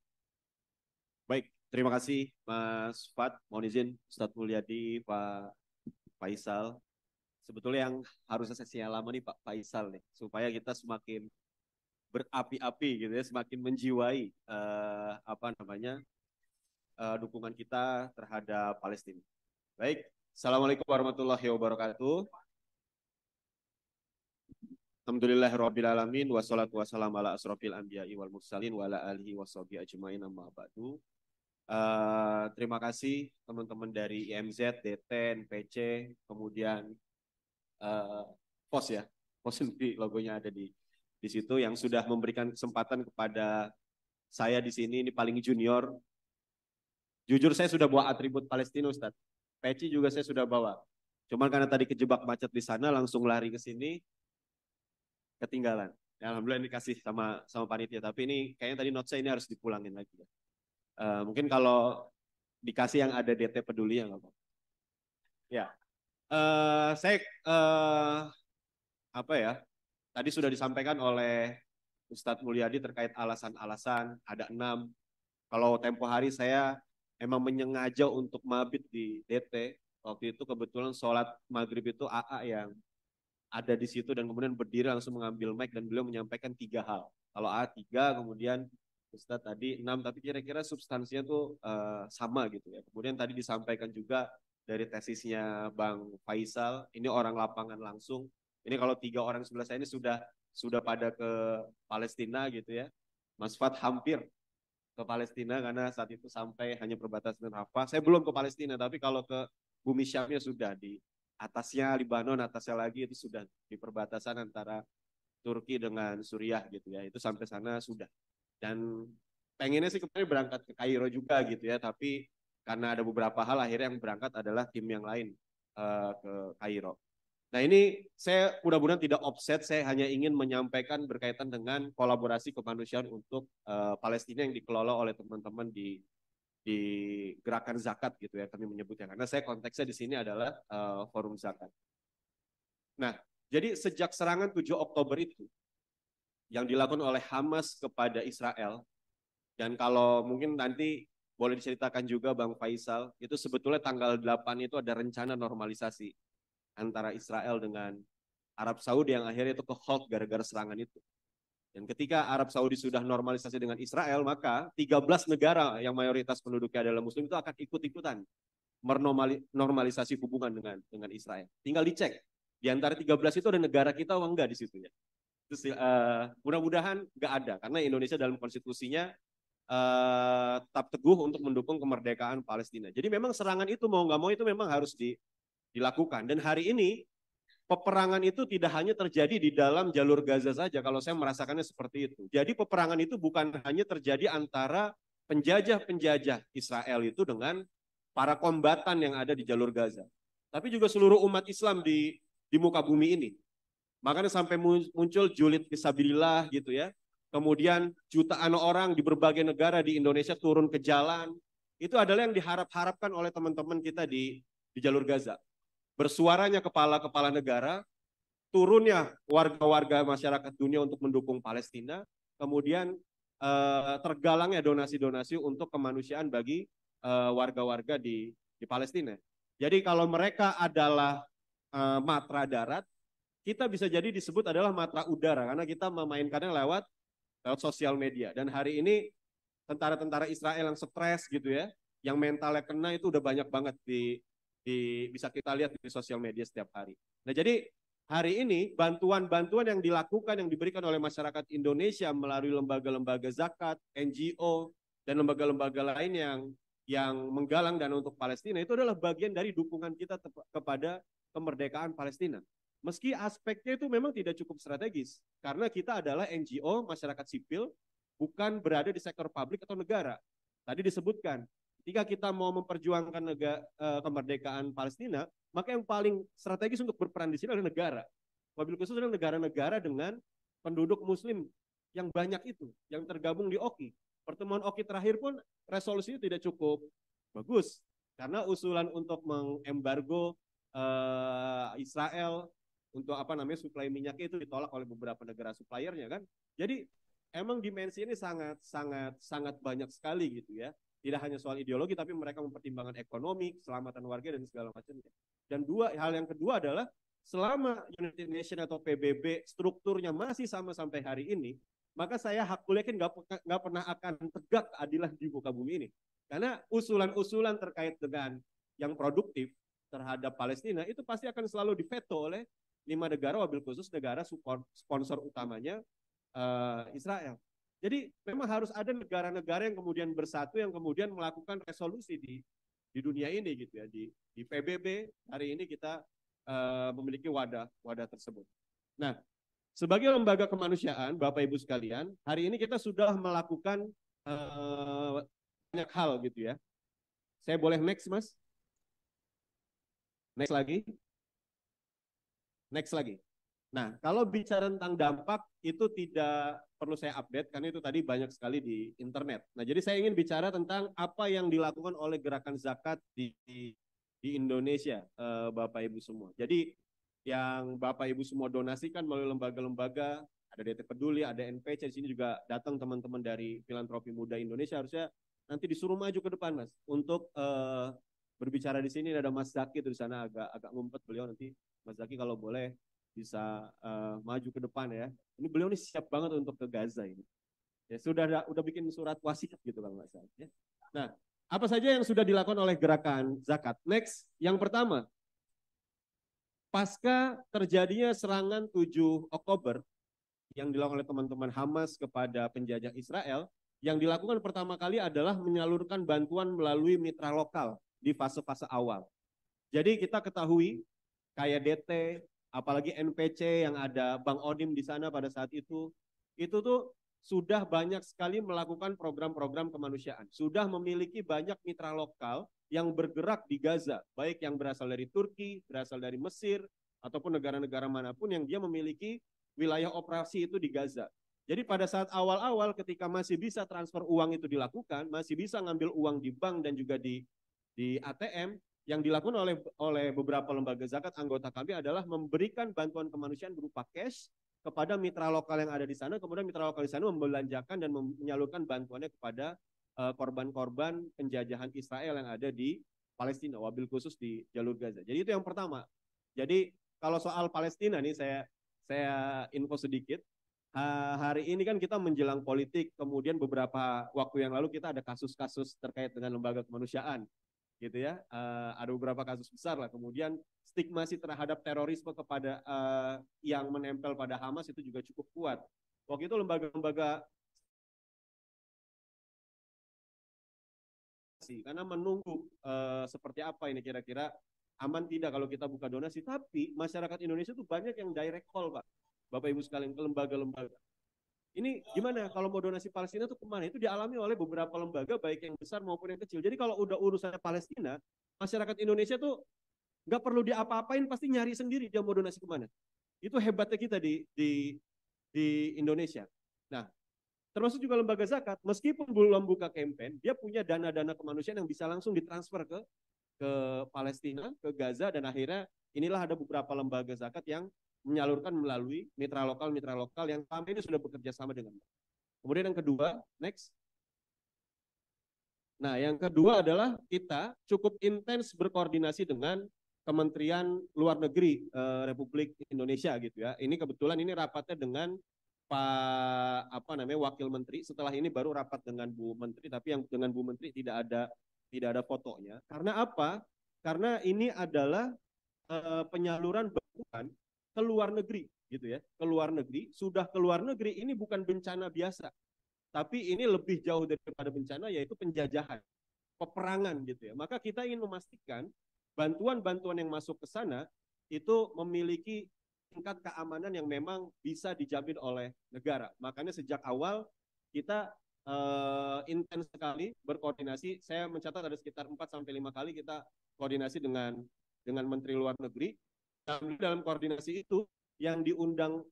Baik, terima kasih Mas Fat. Mohon izin Ustadz Mulyadi, Pak Faisal. Sebetulnya yang harusnya sesinya lama nih Pak Faisal nih, supaya kita semakin berapi-api gitu ya, semakin menjiwai dukungan kita terhadap Palestina. Baik, Assalamualaikum warahmatullahi wabarakatuh. Alhamdulillahirrabbilalamin. Wassalatu wassalamu ala asrofil anbiya'i wal mursalin wa ala alihi washabihi ajma'in amma ba'du. Terima kasih teman-teman dari IMZ, DT, PC, kemudian POS ya. POS di logonya ada di situ yang sudah memberikan kesempatan kepada saya di sini, ini paling junior. Jujur saya sudah bawa atribut Palestina, Ustaz. Peci juga saya sudah bawa. Cuman karena tadi kejebak macet di sana, langsung lari ke sini, ketinggalan. Ya, alhamdulillah dikasih sama panitia. Tapi ini kayaknya tadi note saya ini harus dipulangin lagi. Ya. Mungkin kalau dikasih yang ada DT peduli ya nggak apa-apa. Ya, saya apa ya? Tadi sudah disampaikan oleh Ustadz Mulyadi terkait alasan-alasan, ada 6. Kalau tempo hari saya emang menyengaja untuk mabit di DT. Waktu itu kebetulan sholat maghrib itu AA yang ada di situ dan kemudian berdiri langsung mengambil mic dan beliau menyampaikan 3 hal. Kalau AA 3, kemudian Ustadz tadi 6, tapi kira-kira substansinya tuh sama gitu ya. Kemudian tadi disampaikan juga dari tesisnya Bang Faisal, ini orang lapangan langsung. Ini kalau 3 orang sebelah saya ini sudah pada ke Palestina gitu ya. Mas Fat hampir ke Palestina karena saat itu sampai hanya perbatasan dengan Rafah. Saya belum ke Palestina, tapi kalau ke bumi Syamnya sudah di atasnya Libanon, atasnya lagi itu sudah di perbatasan antara Turki dengan Suriah gitu ya. Itu sampai sana sudah. Dan pengennya sih kemarin berangkat ke Kairo juga gitu ya, tapi karena ada beberapa hal akhirnya yang berangkat adalah tim yang lain ke Kairo. Nah ini saya mudah-mudahan tidak offset, saya hanya ingin menyampaikan berkaitan dengan kolaborasi kemanusiaan untuk Palestina yang dikelola oleh teman-teman di gerakan zakat gitu ya kami menyebutnya, karena saya konteksnya di sini adalah forum zakat. Nah jadi sejak serangan 7 Oktober itu yang dilakukan oleh Hamas kepada Israel, dan kalau mungkin nanti boleh diceritakan juga Bang Faisal, itu sebetulnya tanggal 8 itu ada rencana normalisasi antara Israel dengan Arab Saudi yang akhirnya itu ke halt gara-gara serangan itu. Dan ketika Arab Saudi sudah normalisasi dengan Israel, maka 13 negara yang mayoritas penduduknya adalah Muslim itu akan ikut-ikutan normalisasi hubungan dengan Israel. Tinggal dicek, di antara 13 itu ada negara kita atau enggak di situ ya. Terus mudah-mudahan enggak ada, karena Indonesia dalam konstitusinya tetap teguh untuk mendukung kemerdekaan Palestina. Jadi memang serangan itu mau nggak mau itu memang harus dilakukan. Dan hari ini peperangan itu tidak hanya terjadi di dalam jalur Gaza saja, kalau saya merasakannya seperti itu. Jadi peperangan itu bukan hanya terjadi antara penjajah-penjajah Israel itu dengan para kombatan yang ada di jalur Gaza, tapi juga seluruh umat Islam di muka bumi ini. Makanya sampai muncul julid fisabilillah gitu ya. Kemudian jutaan orang di berbagai negara di Indonesia turun ke jalan. Itu adalah yang diharap-harapkan oleh teman-teman kita di jalur Gaza. Bersuaranya kepala-kepala negara, turunnya warga-warga masyarakat dunia untuk mendukung Palestina, kemudian tergalangnya donasi-donasi untuk kemanusiaan bagi warga-warga di Palestina. Jadi kalau mereka adalah matra darat, kita bisa jadi disebut adalah matra udara, karena kita memainkannya lewat sosial media. Dan hari ini tentara-tentara Israel yang stres gitu ya, yang mentalnya kena itu udah banyak banget bisa kita lihat di sosial media setiap hari. Nah jadi hari ini bantuan-bantuan yang dilakukan, yang diberikan oleh masyarakat Indonesia melalui lembaga-lembaga zakat, NGO, dan lembaga-lembaga lain yang menggalang dana untuk Palestina itu adalah bagian dari dukungan kita kepada kemerdekaan Palestina. Meski aspeknya itu memang tidak cukup strategis, karena kita adalah NGO, masyarakat sipil, bukan berada di sektor publik atau negara. Tadi disebutkan, ketika kita mau memperjuangkan kemerdekaan Palestina, maka yang paling strategis untuk berperan di sini adalah negara. Wabil khusus adalah negara-negara dengan penduduk Muslim yang banyak itu, yang tergabung di OKI. Pertemuan OKI terakhir pun resolusinya tidak cukup bagus, karena usulan untuk mengembargo Israel untuk suplai minyaknya itu ditolak oleh beberapa negara suppliernya kan. Jadi emang dimensi ini sangat banyak sekali gitu ya. Tidak hanya soal ideologi, tapi mereka mempertimbangkan ekonomi, keselamatan warga, dan segala macamnya. Dan hal yang kedua adalah, selama United Nations atau PBB strukturnya masih sama sampai hari ini, maka saya hakul yakin nggak pernah akan tegak keadilan di muka bumi ini. Karena usulan-usulan terkait dengan yang produktif terhadap Palestina, itu pasti akan selalu diveto oleh 5 negara wabil khusus negara sponsor utamanya Israel. Jadi memang harus ada negara-negara yang kemudian bersatu, yang kemudian melakukan resolusi di dunia ini gitu ya. Di PBB hari ini kita memiliki wadah tersebut. Nah, sebagai lembaga kemanusiaan, Bapak Ibu sekalian, hari ini kita sudah melakukan banyak hal gitu ya. Saya boleh next, Mas? Next lagi. Next lagi. Nah, kalau bicara tentang dampak itu tidak perlu saya update karena itu tadi banyak sekali di internet. Nah, jadi saya ingin bicara tentang apa yang dilakukan oleh gerakan zakat di Indonesia, Bapak Ibu semua. Jadi yang Bapak Ibu semua donasikan melalui lembaga-lembaga, ada DT Peduli, ada NPC, di sini juga datang teman-teman dari Filantropi Muda Indonesia, harusnya nanti disuruh maju ke depan, Mas, untuk berbicara di sini. Ada Mas Zaki di sana, agak ngumpet beliau, nanti Mas Zaki kalau boleh bisa maju ke depan ya. Ini beliau ini siap banget untuk ke Gaza ini. Ya udah bikin surat wasiat gitu kalau nggak salah. Ya. Nah, apa saja yang sudah dilakukan oleh gerakan zakat? Next, yang pertama, pasca terjadinya serangan 7 Oktober yang dilakukan oleh teman-teman Hamas kepada penjajah Israel, yang dilakukan pertama kali adalah menyalurkan bantuan melalui mitra lokal di fase-fase awal. Jadi kita ketahui kayak DT, apalagi NPC yang ada Bang Odim di sana pada saat itu tuh sudah banyak sekali melakukan program-program kemanusiaan. Sudah memiliki banyak mitra lokal yang bergerak di Gaza, baik yang berasal dari Turki, berasal dari Mesir, ataupun negara-negara manapun yang dia memiliki wilayah operasi itu di Gaza. Jadi pada saat awal-awal ketika masih bisa transfer uang itu dilakukan, masih bisa ngambil uang di bank dan juga di ATM, yang dilakukan oleh beberapa lembaga zakat anggota kami adalah memberikan bantuan kemanusiaan berupa cash kepada mitra lokal yang ada di sana, kemudian mitra lokal di sana membelanjakan dan menyalurkan bantuannya kepada korban-korban penjajahan Israel yang ada di Palestina, wabil khusus di jalur Gaza. Jadi itu yang pertama. Jadi kalau soal Palestina nih saya info sedikit. Hari ini kan kita menjelang politik, kemudian beberapa waktu yang lalu kita ada kasus-kasus terkait dengan lembaga kemanusiaan, gitu ya. Ada beberapa kasus besar lah. Kemudian stigmasi terhadap terorisme kepada yang menempel pada Hamas itu juga cukup kuat. Waktu itu lembaga-lembaga karena menunggu seperti apa ini kira-kira aman tidak kalau kita buka donasi. Tapi masyarakat Indonesia itu banyak yang direct call, Pak, Bapak Ibu sekalian, ke lembaga-lembaga. Ini gimana kalau mau donasi Palestina itu kemana? Itu dialami oleh beberapa lembaga baik yang besar maupun yang kecil. Jadi kalau udah urusannya Palestina, masyarakat Indonesia tuh nggak perlu diapa-apain, pasti nyari sendiri dia mau donasi kemana. Itu hebatnya kita di Indonesia. Nah, termasuk juga lembaga zakat, meskipun belum buka campaign, dia punya dana-dana kemanusiaan yang bisa langsung ditransfer ke Palestina, ke Gaza, dan akhirnya inilah ada beberapa lembaga zakat yang menyalurkan melalui mitra lokal yang selama ini sudah bekerja sama dengan. Kemudian yang kedua, next. Nah, yang kedua adalah kita cukup intens berkoordinasi dengan Kementerian Luar Negeri Republik Indonesia gitu ya. Ini kebetulan ini rapatnya dengan Pak Wakil Menteri. Setelah ini baru rapat dengan Bu Menteri, tapi yang dengan Bu Menteri tidak ada fotonya. Karena apa? Karena ini adalah penyaluran bantuan ke luar negeri gitu ya. Ke luar negeri, sudah ke luar negeri, ini bukan bencana biasa. Tapi ini lebih jauh daripada bencana, yaitu penjajahan, peperangan gitu ya. Maka kita ingin memastikan bantuan-bantuan yang masuk ke sana itu memiliki tingkat keamanan yang memang bisa dijamin oleh negara. Makanya sejak awal kita intens sekali berkoordinasi. Saya mencatat ada sekitar 4-5 kali kita koordinasi dengan Menteri Luar Negeri. Dan dalam koordinasi itu yang diundang,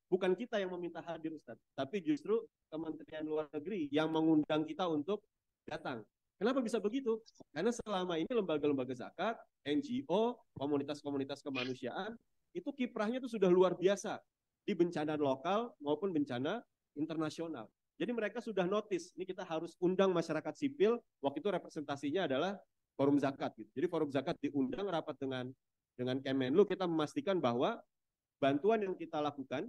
bukan kita yang meminta hadir, Ustaz, tapi justru Kementerian Luar Negeri yang mengundang kita untuk datang. Kenapa bisa begitu? Karena selama ini lembaga-lembaga zakat, NGO, komunitas-komunitas kemanusiaan, itu kiprahnya itu sudah luar biasa di bencana lokal maupun bencana internasional. Jadi mereka sudah notice, ini kita harus undang masyarakat sipil. Waktu itu representasinya adalah Forum Zakat. Gitu. Jadi Forum Zakat diundang rapat dengan Kemenlu, kita memastikan bahwa bantuan yang kita lakukan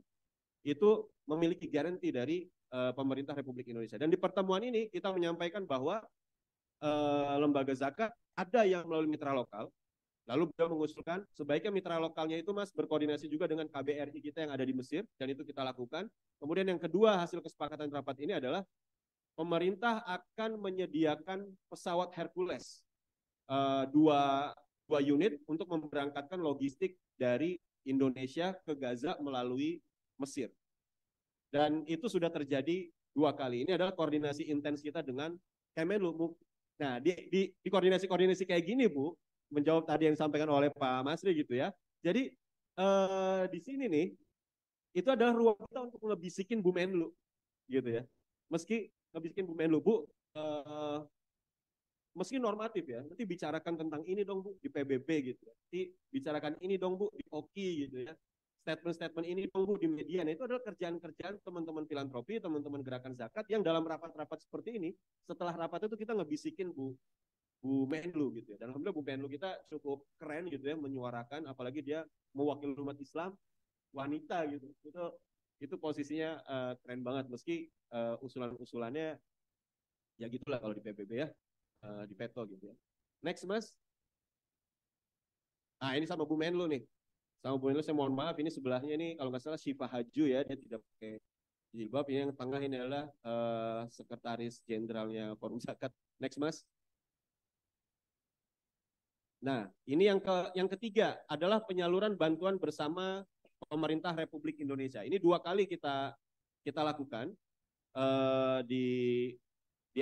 itu memiliki garansi dari pemerintah Republik Indonesia. Dan di pertemuan ini kita menyampaikan bahwa lembaga zakat ada yang melalui mitra lokal, Lalu beliau mengusulkan sebaiknya mitra lokalnya itu Mas berkoordinasi juga dengan KBRI kita yang ada di Mesir, dan itu kita lakukan. Kemudian yang kedua hasil kesepakatan rapat ini adalah pemerintah akan menyediakan pesawat Hercules dua unit untuk memberangkatkan logistik dari Indonesia ke Gaza melalui Mesir. Dan itu sudah terjadi 2 kali. Ini adalah koordinasi intens kita dengan Kemenlu, Bu. Nah, di koordinasi kayak gini, Bu, menjawab tadi yang disampaikan oleh Pak Masri gitu ya. Jadi di sini nih, itu adalah ruang kita untuk ngebisikin Bu Menlu, gitu ya. Meski ngebisikin Bu Menlu, Bu, meski normatif ya, nanti bicarakan tentang ini dong Bu di PBB gitu ya. Nanti bicarakan ini dong Bu di OKI gitu ya. Statement-statement ini dong Bu di media. Nah, itu adalah kerjaan-kerjaan teman-teman filantropi, teman-teman gerakan zakat yang dalam rapat-rapat seperti ini, setelah rapat itu kita ngebisikin Bu Menlu gitu ya. Dan alhamdulillah Bu Menlu kita cukup keren gitu ya, menyuarakan, apalagi dia mewakili umat Islam wanita gitu. Itu posisinya keren banget, meski usulan-usulannya ya gitulah kalau di PBB ya, di peto gitu ya. Next Mas. Nah ini sama Bu Menlu nih. Sama Bu Menlu saya mohon maaf, ini sebelahnya ini kalau nggak salah Syifa Haju ya, dia tidak pakai jilbab. Ini yang tengah ini adalah sekretaris jenderalnya Forum Zakat. Next Mas. Nah, ini yang ketiga adalah penyaluran bantuan bersama pemerintah Republik Indonesia. Ini 2 kali kita lakukan di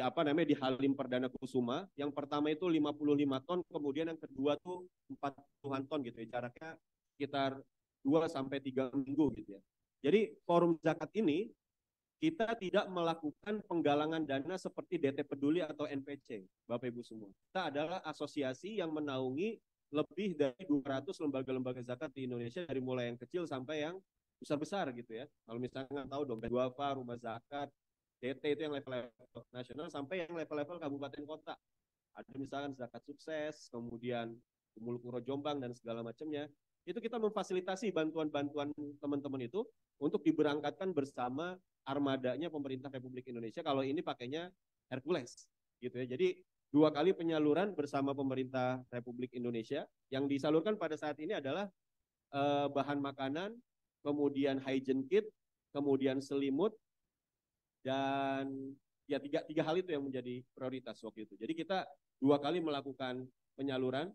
apa namanya di Halim Perdana Kusuma. Yang pertama itu 55 ton, kemudian yang kedua tuh 40-an ton gitu ya. Jaraknya sekitar 2 sampai 3 minggu gitu ya. Jadi Forum Zakat ini kita tidak melakukan penggalangan dana seperti DT Peduli atau NPC, Bapak Ibu semua. Kita adalah asosiasi yang menaungi lebih dari 200 lembaga-lembaga zakat di Indonesia, dari mulai yang kecil sampai yang besar-besar gitu ya. Kalau misalnya nggak tahu, Dompet Duafa, Rumah Zakat, DT itu yang level-level nasional sampai yang level-level kabupaten kota. Ada misalkan Zakat Sukses, kemudian Kumul Puro Jombang dan segala macamnya. Itu kita memfasilitasi bantuan-bantuan teman-teman itu untuk diberangkatkan bersama armadanya pemerintah Republik Indonesia. Kalau ini pakainya Hercules gitu ya. Jadi 2 kali penyaluran bersama pemerintah Republik Indonesia. Yang disalurkan pada saat ini adalah bahan makanan, kemudian hygiene kit, kemudian selimut, dan ya tiga hal itu yang menjadi prioritas waktu itu. Jadi kita 2 kali melakukan penyaluran,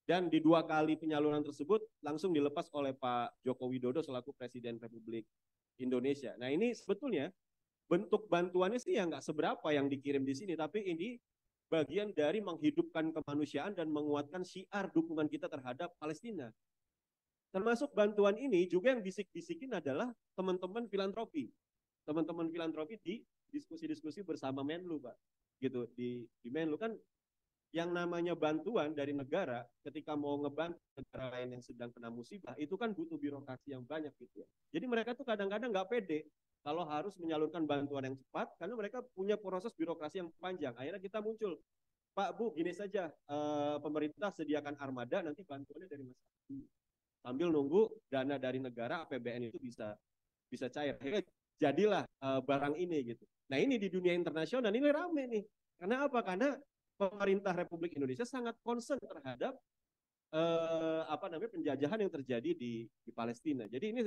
dan di 2 kali penyaluran tersebut langsung dilepas oleh Pak Joko Widodo selaku Presiden Republik Indonesia. Nah ini sebetulnya bentuk bantuannya sih ya nggak seberapa yang dikirim di sini, tapi ini bagian dari menghidupkan kemanusiaan dan menguatkan syiar dukungan kita terhadap Palestina. Termasuk bantuan ini juga yang bisik-bisikin adalah teman-teman filantropi. Teman-teman filantropi di diskusi-diskusi bersama Menlu, Pak. Gitu, di Menlu kan yang namanya bantuan dari negara ketika mau ngebantu negara lain yang sedang kena musibah itu kan butuh birokrasi yang banyak gitu ya. Jadi mereka tuh kadang-kadang nggak pede kalau harus menyalurkan bantuan yang cepat karena mereka punya proses birokrasi yang panjang. Akhirnya kita muncul, Pak Bu gini saja, pemerintah sediakan armada, nanti bantuannya dari masyarakat. Sambil nunggu dana dari negara APBN itu bisa cair. Akhirnya jadilah barang ini gitu. Nah ini di dunia internasional ini rame nih. Karena apa? Karena pemerintah Republik Indonesia sangat concern terhadap penjajahan yang terjadi di Palestina. Jadi ini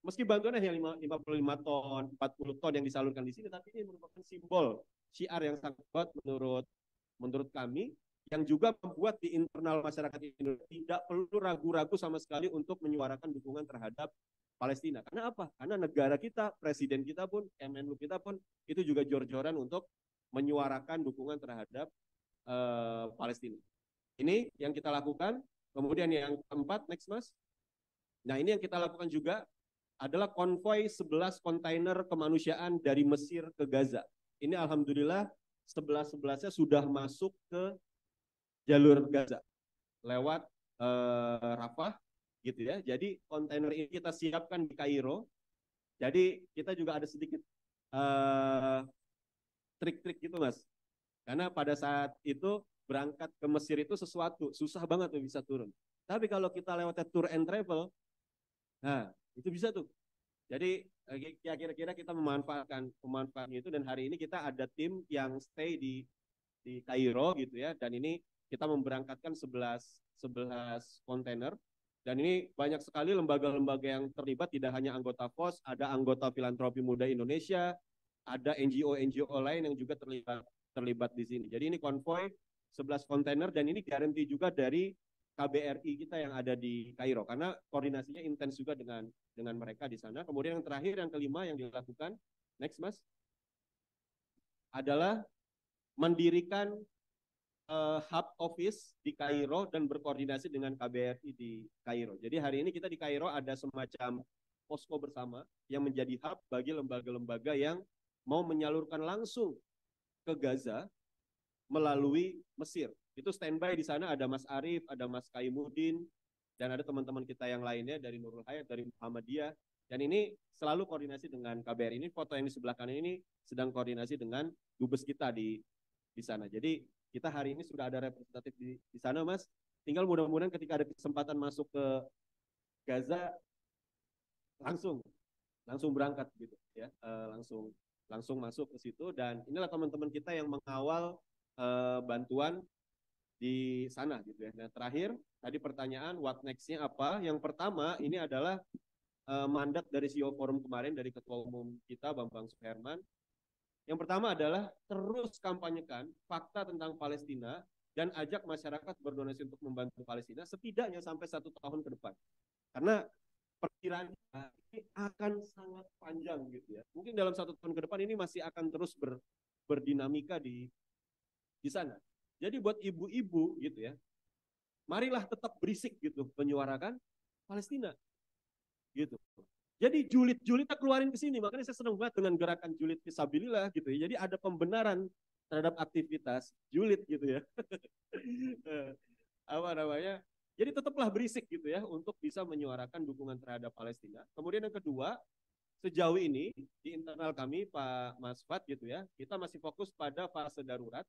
meski bantuannya hanya 55 ton, 40 ton yang disalurkan di sini, tapi ini merupakan simbol syiar yang sangat kuat menurut kami, yang juga membuat di internal masyarakat Indonesia tidak perlu ragu-ragu sama sekali untuk menyuarakan dukungan terhadap Palestina. Karena apa? Karena negara kita, presiden kita pun, Kemenlu kita pun itu juga jor-joran untuk menyuarakan dukungan terhadap Palestina. Ini yang kita lakukan. Kemudian yang keempat, next Mas. Nah ini yang kita lakukan juga adalah konvoi 11 kontainer kemanusiaan dari Mesir ke Gaza. Ini alhamdulillah 11-11-nya sudah masuk ke jalur Gaza lewat Rafah gitu ya. Jadi kontainer ini kita siapkan di Kairo. Jadi kita juga ada sedikit trik-trik gitu Mas. Karena pada saat itu berangkat ke Mesir itu sesuatu, susah banget tuh bisa turun. Tapi kalau kita lewatnya tour and travel, nah itu bisa tuh. Jadi ya kira-kira kita memanfaatkan itu, dan hari ini kita ada tim yang stay di Kairo gitu ya, dan ini kita memberangkatkan 11 kontainer. Dan ini banyak sekali lembaga-lembaga yang terlibat, tidak hanya anggota FOS, ada anggota Filantropi Muda Indonesia, ada NGO-NGO lain yang juga terlibat di sini. Jadi ini konvoy 11 kontainer dan ini garansi juga dari KBRI kita yang ada di Kairo karena koordinasinya intens juga dengan mereka di sana. Kemudian yang terakhir, yang kelima yang dilakukan, next Mas, adalah mendirikan hub office di Kairo dan berkoordinasi dengan KBRI di Kairo. Jadi hari ini kita di Kairo ada semacam posko bersama yang menjadi hub bagi lembaga-lembaga yang mau menyalurkan langsung ke Gaza melalui Mesir. Itu standby di sana ada Mas Arief, ada Mas Kaimuddin, dan ada teman-teman kita yang lainnya dari Nurul Hayat, dari Muhammadiyah. Dan ini selalu koordinasi dengan KBRI. Ini foto yang di sebelah kanan ini sedang koordinasi dengan dubes kita di sana. Jadi kita hari ini sudah ada representatif di sana, Mas. Tinggal mudah-mudahan ketika ada kesempatan masuk ke Gaza langsung berangkat gitu ya, langsung masuk ke situ. Dan inilah teman-teman kita yang mengawal bantuan di sana gitu ya. Nah, terakhir tadi pertanyaan what next-nya apa? Yang pertama ini adalah mandat dari CEO Forum kemarin dari Ketua Umum kita Bambang Suherman. Yang pertama adalah terus kampanyekan fakta tentang Palestina dan ajak masyarakat berdonasi untuk membantu Palestina setidaknya sampai 1 tahun ke depan. Karena perkiraan ini akan sangat panjang gitu ya. Mungkin dalam 1 tahun ke depan ini masih akan terus berdinamika di sana. Jadi buat ibu-ibu gitu ya, marilah tetap berisik gitu menyuarakan Palestina gitu. Jadi julid-julid kita keluarin ke sini, makanya saya senang banget dengan gerakan julid fisabilillah gitu ya. Jadi ada pembenaran terhadap aktivitas julid gitu ya. Apa namanya? Jadi tetaplah berisik gitu ya untuk bisa menyuarakan dukungan terhadap Palestina. Kemudian yang kedua, sejauh ini di internal kami Pak Mas Fat gitu ya, kita masih fokus pada fase darurat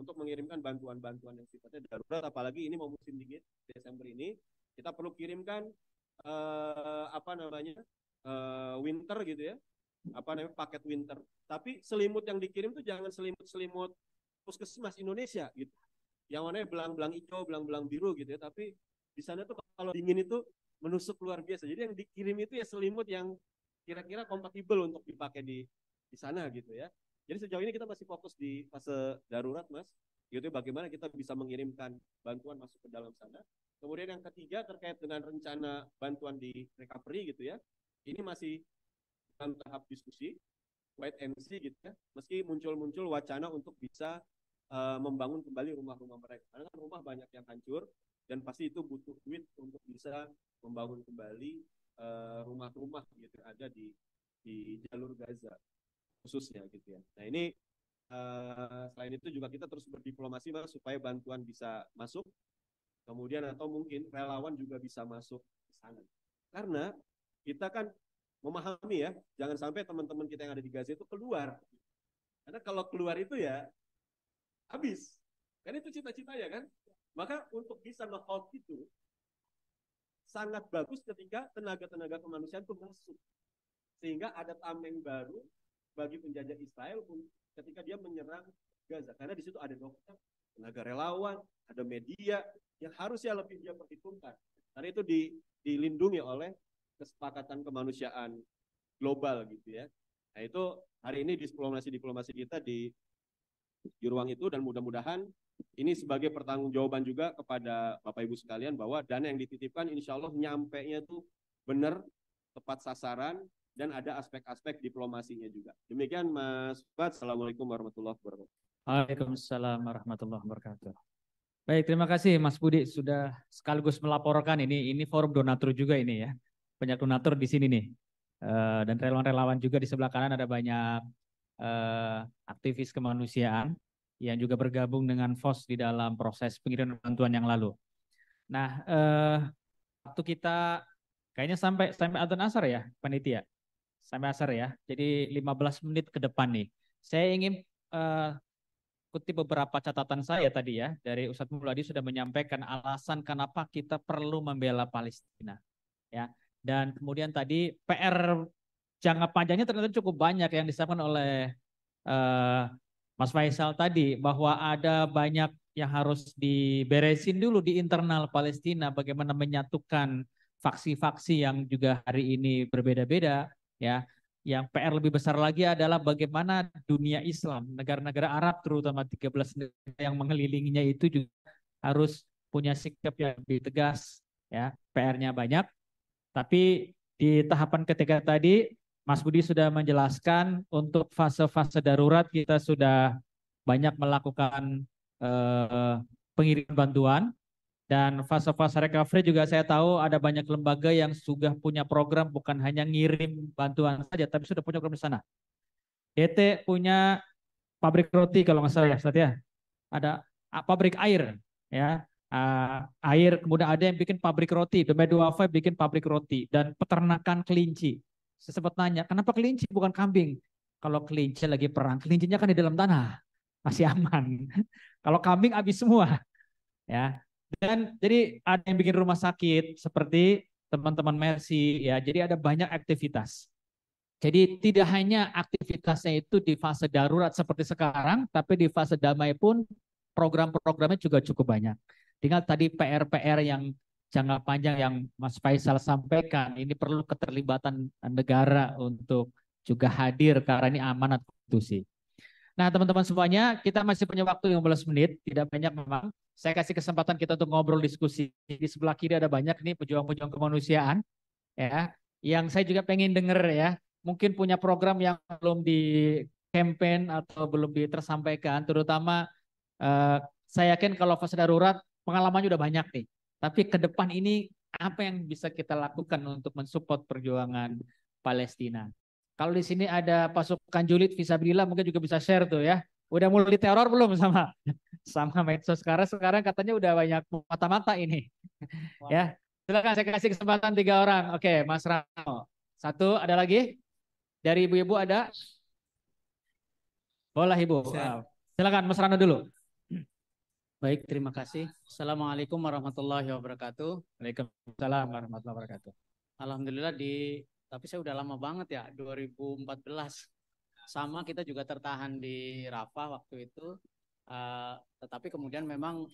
untuk mengirimkan bantuan-bantuan yang sifatnya darurat, apalagi ini mau musim dingin Desember ini, kita perlu kirimkan winter gitu ya, paket winter. Tapi selimut yang dikirim tuh jangan selimut puskesmas Indonesia gitu, yang warnanya belang-belang hijau, belang-belang biru gitu ya. Tapi di sana tuh kalau dingin itu menusuk luar biasa. Jadi yang dikirim itu ya selimut yang kira-kira kompatibel untuk dipakai di sana gitu ya. Jadi sejauh ini kita masih fokus di fase darurat, Mas. Gitu, bagaimana kita bisa mengirimkan bantuan masuk ke dalam sana. Kemudian yang ketiga terkait dengan rencana bantuan di recovery gitu ya. Ini masih dalam tahap diskusi, wait and see gitu ya. Meski muncul wacana untuk bisa membangun kembali rumah-rumah mereka. Karena kan rumah banyak yang hancur dan pasti itu butuh duit untuk bisa membangun kembali rumah-rumah gitu ada di jalur Gaza khususnya gitu ya. Nah ini selain itu juga kita terus berdiplomasi Mas supaya bantuan bisa masuk, kemudian atau mungkin relawan juga bisa masuk ke sana. Karena kita kan memahami ya, jangan sampai teman-teman kita yang ada di Gaza itu keluar. Karena kalau keluar itu ya habis. Kan itu cita-citanya kan. Maka untuk bisa nge-halt itu sangat bagus ketika tenaga-tenaga kemanusiaan itu masuk. Sehingga ada tameng baru bagi penjajah Israel ketika dia menyerang Gaza. Karena di situ ada dokter, tenaga relawan, ada media yang harusnya lebih dia perhitungkan. Karena itu dilindungi oleh kesepakatan kemanusiaan global gitu ya. Nah itu hari ini diplomasi kita di ruang itu, dan mudah-mudahan ini sebagai pertanggungjawaban juga kepada Bapak Ibu sekalian bahwa dana yang dititipkan insya Allah nyampe-nya tuh benar, tepat sasaran, dan ada aspek-aspek diplomasinya juga. Demikian Mas Fat. Assalamualaikum warahmatullahi wabarakatuh. Waalaikumsalam warahmatullahi wabarakatuh. Baik, terima kasih Mas Budi sudah sekaligus melaporkan ini forum donatur juga ini ya. Banyak donatur di sini nih. Dan relawan-relawan juga di sebelah kanan ada banyak aktivis kemanusiaan yang juga bergabung dengan FOS di dalam proses pengiriman bantuan yang lalu. Nah, waktu kita kayaknya sampai adzan asar ya, panitia. Sampai asar ya. Jadi 15 menit ke depan nih. Saya ingin kutip beberapa catatan saya tadi ya, dari Ustadz Muladi sudah menyampaikan alasan kenapa kita perlu membela Palestina. Ya. Dan kemudian tadi PR jangka panjangnya ternyata cukup banyak yang disampaikan oleh Mas Faisal tadi, bahwa ada banyak yang harus diberesin dulu di internal Palestina, bagaimana menyatukan faksi-faksi yang juga hari ini berbeda-beda, ya. Yang PR lebih besar lagi adalah bagaimana dunia Islam, negara-negara Arab terutama 13 negara yang mengelilinginya itu juga harus punya sikap yang lebih tegas, ya. PR-nya banyak, tapi di tahapan ketiga tadi Mas Budi sudah menjelaskan untuk fase-fase darurat kita sudah banyak melakukan pengiriman bantuan, dan fase-fase recovery juga saya tahu ada banyak lembaga yang sudah punya program, bukan hanya ngirim bantuan saja tapi sudah punya program di sana. DT punya pabrik roti kalau nggak salah ya Ustaz ya. Ada pabrik air ya. Air, kemudian ada yang bikin pabrik roti, Domain Duafa bikin pabrik roti, dan peternakan kelinci. Saya sempat nanya, kenapa kelinci bukan kambing? Kalau kelinci lagi perang, kelincinya kan di dalam tanah, masih aman. Kalau kambing habis semua, ya. Dan jadi ada yang bikin rumah sakit seperti teman-teman Mercy, ya. Jadi ada banyak aktivitas. Jadi tidak hanya aktivitasnya itu di fase darurat seperti sekarang, tapi di fase damai pun program-programnya juga cukup banyak. Tinggal tadi PR-PR yang jangka panjang yang Mas Faisal sampaikan, ini perlu keterlibatan negara untuk juga hadir karena ini amanat konstitusi. Nah, teman-teman semuanya, kita masih punya waktu 15 menit, tidak banyak memang. Saya kasih kesempatan kita untuk ngobrol diskusi. Di sebelah kiri ada banyak nih pejuang-pejuang kemanusiaan, ya, yang saya juga pengen denger ya. Mungkin punya program yang belum di campaign atau belum tersampaikan, terutama saya yakin kalau fase darurat pengalamannya udah banyak nih. Tapi ke depan ini apa yang bisa kita lakukan untuk mensupport perjuangan Palestina? Kalau di sini ada pasukan julid fisabilillah mungkin juga bisa share tuh ya. Udah mulai teror belum sama medsos sekarang katanya udah banyak mata-mata ini. Ya. Silakan saya kasih kesempatan 3 orang. Oke, Mas Rano. 1, ada lagi? Dari ibu-ibu ada? Boleh Ibu. Silakan Mas Rano dulu. Baik, terima kasih. Assalamualaikum warahmatullahi wabarakatuh. Waalaikumsalam warahmatullahi wabarakatuh. Alhamdulillah tapi saya udah lama banget ya, 2014. Sama kita juga tertahan di Rafah waktu itu. Tetapi kemudian memang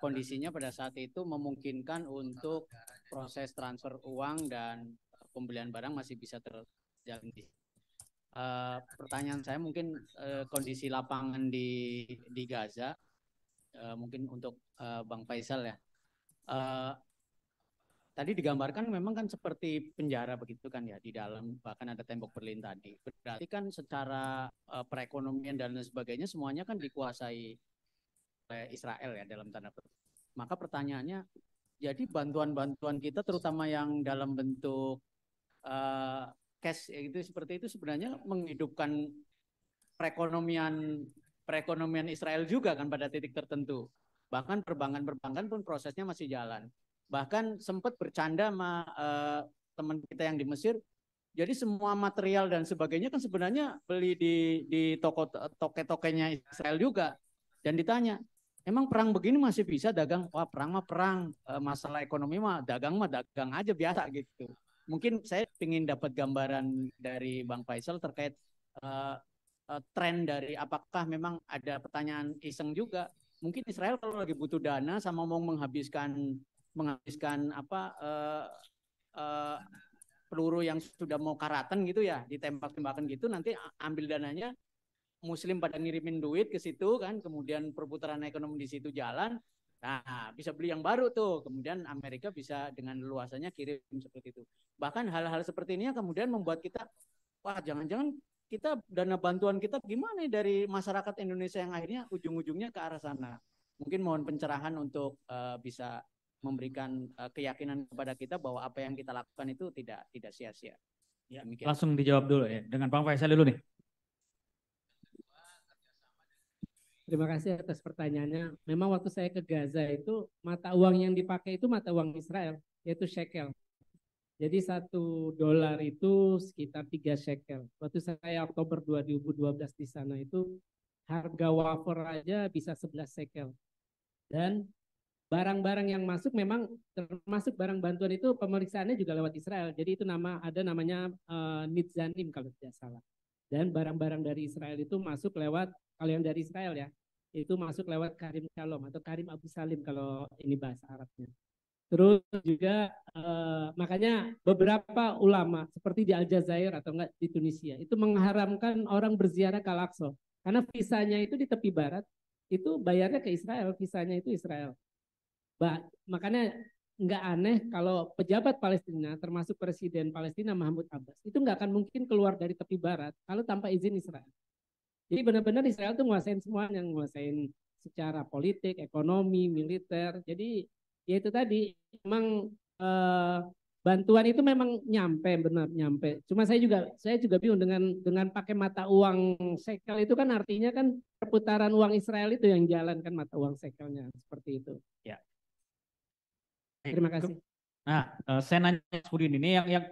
kondisinya pada saat itu memungkinkan untuk proses transfer uang dan pembelian barang masih bisa terjalin. Pertanyaan saya mungkin kondisi lapangan di Gaza. Mungkin untuk Bang Faisal ya. Tadi digambarkan memang kan seperti penjara begitu kan ya, di dalam bahkan ada tembok Berlin tadi. Berarti kan secara perekonomian dan lain sebagainya semuanya kan dikuasai oleh Israel ya dalam tanda petik. Maka pertanyaannya, jadi bantuan-bantuan kita terutama yang dalam bentuk cash itu seperti itu sebenarnya menghidupkan perekonomian Israel juga kan pada titik tertentu. Bahkan perbankan pun prosesnya masih jalan. Bahkan sempat bercanda sama teman kita yang di Mesir. Jadi semua material dan sebagainya kan sebenarnya beli di toke-tokenya Israel juga. Dan ditanya, emang perang begini masih bisa dagang? Wah, perang mah perang, masalah ekonomi mah dagang aja biasa gitu. Mungkin saya ingin dapat gambaran dari Bang Faisal terkait tren dari apakah memang ada pertanyaan iseng juga. Mungkin Israel kalau lagi butuh dana sama mau menghabiskan peluru yang sudah mau karatan gitu ya, ditembak-tembakan gitu, nanti ambil dananya, Muslim pada ngirimin duit ke situ kan, kemudian perputaran ekonomi di situ jalan, nah bisa beli yang baru tuh, kemudian Amerika bisa dengan luasannya kirim seperti itu. Bahkan hal-hal seperti ini kemudian membuat kita, wah jangan-jangan kita dana bantuan kita gimana dari masyarakat Indonesia yang akhirnya ujung-ujungnya ke arah sana. Mungkin mohon pencerahan untuk bisa memberikan keyakinan kepada kita bahwa apa yang kita lakukan itu tidak sia-sia. Ya, langsung dijawab dulu ya dengan Bang Faisal dulu nih. Terima kasih atas pertanyaannya. Memang waktu saya ke Gaza itu mata uang yang dipakai itu mata uang Israel, yaitu shekel. Jadi $1 itu sekitar 3 shekel. Waktu saya Oktober 2012 di sana itu harga wafer aja bisa 11 shekel. Dan barang-barang yang masuk memang termasuk barang bantuan itu pemeriksaannya juga lewat Israel. Jadi itu namanya Nitzanim kalau tidak salah. Dan barang-barang dari Israel itu masuk lewat, kalau yang dari Israel ya, Itu masuk lewat Karim Shalom atau Karim Abu Salim kalau ini bahasa Arabnya. Terus juga makanya beberapa ulama seperti di Aljazair atau enggak di Tunisia itu mengharamkan orang berziarah ke Al-Aqsa karena visanya itu di tepi barat itu bayarnya ke Israel, visanya itu Israel. Makanya nggak aneh kalau pejabat Palestina termasuk Presiden Palestina Mahmud Abbas itu nggak akan mungkin keluar dari tepi barat kalau tanpa izin Israel. Jadi benar-benar Israel tuh nguasain semuanya, nguasain secara politik, ekonomi, militer. Jadi ya itu tadi memang bantuan itu memang nyampe, benar nyampe. Cuma saya juga bingung dengan pakai mata uang shekel itu kan artinya kan perputaran uang Israel itu yang jalan kan mata uang shekelnya seperti itu. Ya. Terima kasih. Nah, saya nanya Mas Budin ini yang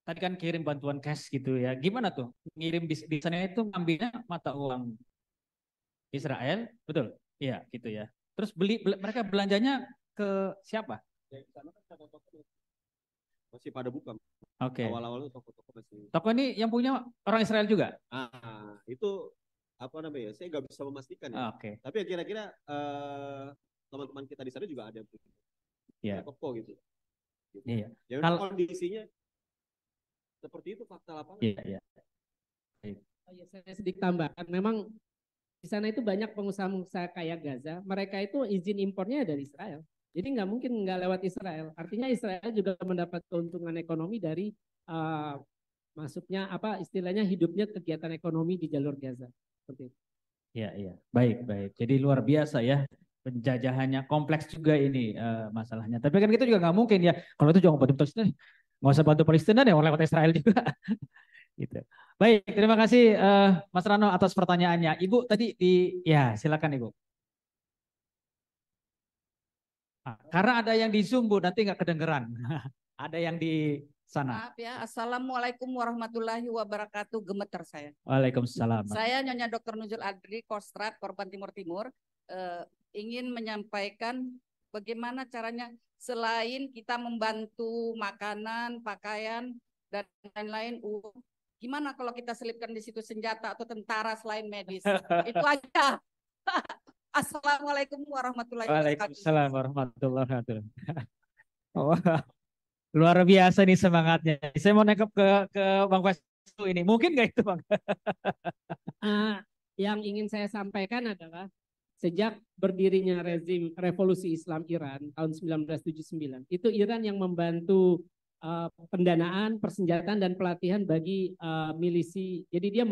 tadi kan kirim bantuan cash gitu ya. Gimana tuh? Ngirim di sana itu ngambilnya mata uang Israel, betul? Iya, gitu ya. Terus mereka belanjanya ke siapa? Masih pada buka. Oke. Awal-awal toko-toko masih. Toko ini yang punya orang Israel juga? Itu apa namanya? Saya nggak bisa memastikan ya. Oke. Tapi ya kira-kira teman-teman kita di sana juga ada yang punya toko gitu. Iya. Ya kalau kondisinya seperti itu fakta lapangan. Iya. Oh ya, saya sedikit tambahkan. Memang di sana itu banyak pengusaha-pengusaha kaya Gaza. Mereka itu izin impornya dari Israel. Jadi nggak mungkin nggak lewat Israel. Artinya Israel juga mendapat keuntungan ekonomi dari masuknya apa istilahnya hidupnya kegiatan ekonomi di jalur Gaza. Seperti itu. Iya. Baik. Jadi luar biasa ya. Penjajahannya kompleks juga ini masalahnya. Tapi kan kita juga nggak mungkin ya. Kalau itu jangan bantu Palestina, nggak usah bantu Palestina deh, orang lewat Israel juga. Gitu. Baik, terima kasih Mas Rano atas pertanyaannya. Ibu tadi ya silakan Ibu. Karena ada yang di Zoom Bu, nanti nggak kedengeran. Ada yang di sana. Maaf ya, Assalamualaikum warahmatullahi wabarakatuh. Gemeter saya. Waalaikumsalam. Saya Nyonya Dr. Nuzul Adri, Kostrat, Korban Timur Timur. Ingin menyampaikan bagaimana caranya selain kita membantu makanan, pakaian, dan lain-lain, gimana kalau kita selipkan di situ senjata atau tentara selain medis? Itu aja. Assalamualaikum warahmatullahi wabarakatuh. Waalaikumsalam warahmatullahi wabarakatuh. Luar biasa nih semangatnya. Saya mau nangkep ke Bang Faisal ini. Mungkin nggak itu Bang? Yang ingin saya sampaikan adalah sejak berdirinya rezim revolusi Islam Iran tahun 1979, itu Iran yang membantu pendanaan, persenjataan dan pelatihan bagi milisi. Jadi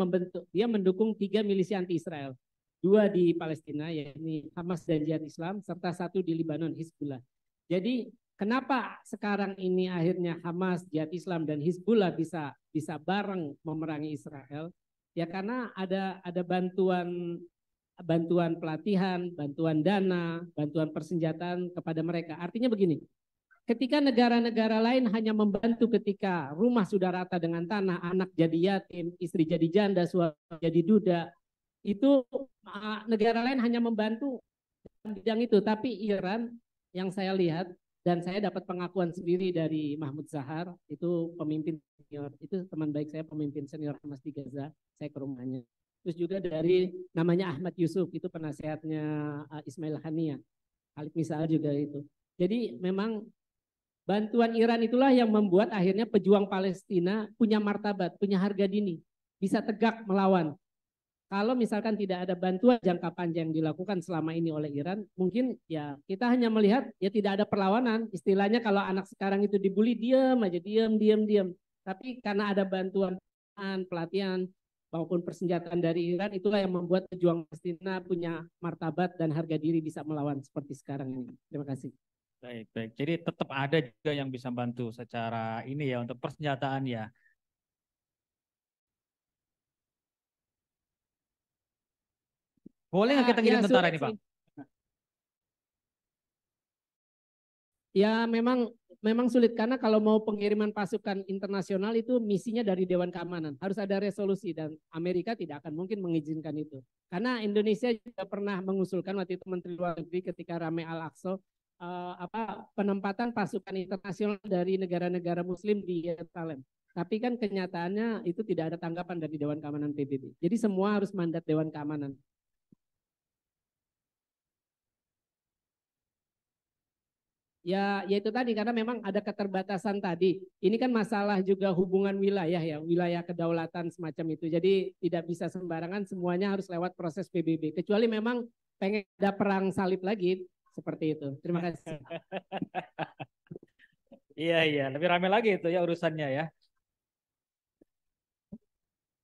dia mendukung 3 milisi anti-Israel. 2 di Palestina, yakni Hamas dan Jihad Islam, serta 1 di Lebanon, Hizbullah. Jadi kenapa sekarang ini akhirnya Hamas, Jihad Islam dan Hizbullah bisa bareng memerangi Israel? Ya karena ada bantuan pelatihan, bantuan dana, bantuan persenjataan kepada mereka. Artinya begini, ketika negara-negara lain hanya membantu ketika rumah sudah rata dengan tanah, anak jadi yatim, istri jadi janda, suami jadi duda, itu negara lain hanya membantu dalam bidang itu. Tapi Iran yang saya lihat dan saya dapat pengakuan sendiri dari Mahmud Zahar, itu pemimpin senior, itu teman baik saya, pemimpin senior Hamas di Gaza, saya ke rumahnya. Terus juga dari namanya Ahmad Yusuf, itu penasehatnya Ismail Haniyah, Khalid Misal juga itu. Jadi memang bantuan Iran itulah yang membuat akhirnya pejuang Palestina punya martabat, punya harga diri, bisa tegak melawan. Kalau misalkan tidak ada bantuan jangka panjang yang dilakukan selama ini oleh Iran, mungkin ya kita hanya melihat ya tidak ada perlawanan. Istilahnya kalau anak sekarang itu dibully, diam aja, diam. Tapi karena ada bantuan pelatihan maupun persenjataan dari Iran, itulah yang membuat pejuang Palestina punya martabat dan harga diri bisa melawan seperti sekarang ini. Terima kasih. Baik. Jadi tetap ada juga yang bisa bantu secara ini ya untuk persenjataan ya. Boleh nggak kita kirim tentara ini, Pak? Ya memang sulit karena kalau mau pengiriman pasukan internasional itu misinya dari Dewan Keamanan. Harus ada resolusi dan Amerika tidak akan mungkin mengizinkan itu. Karena Indonesia juga pernah mengusulkan waktu itu Menteri Luar Negeri ketika Rame Al-Aqsa penempatan pasukan internasional dari negara-negara Muslim di Yerusalem. Tapi kan kenyataannya itu tidak ada tanggapan dari Dewan Keamanan PBB. Jadi semua harus mandat Dewan Keamanan. Ya, ya itu tadi karena memang ada keterbatasan tadi. Ini kan masalah juga hubungan wilayah ya, wilayah kedaulatan semacam itu. Jadi tidak bisa sembarangan semuanya harus lewat proses PBB. Kecuali memang pengen ada perang salib lagi seperti itu. Terima kasih. Iya, iya, lebih ramai lagi itu ya urusannya ya.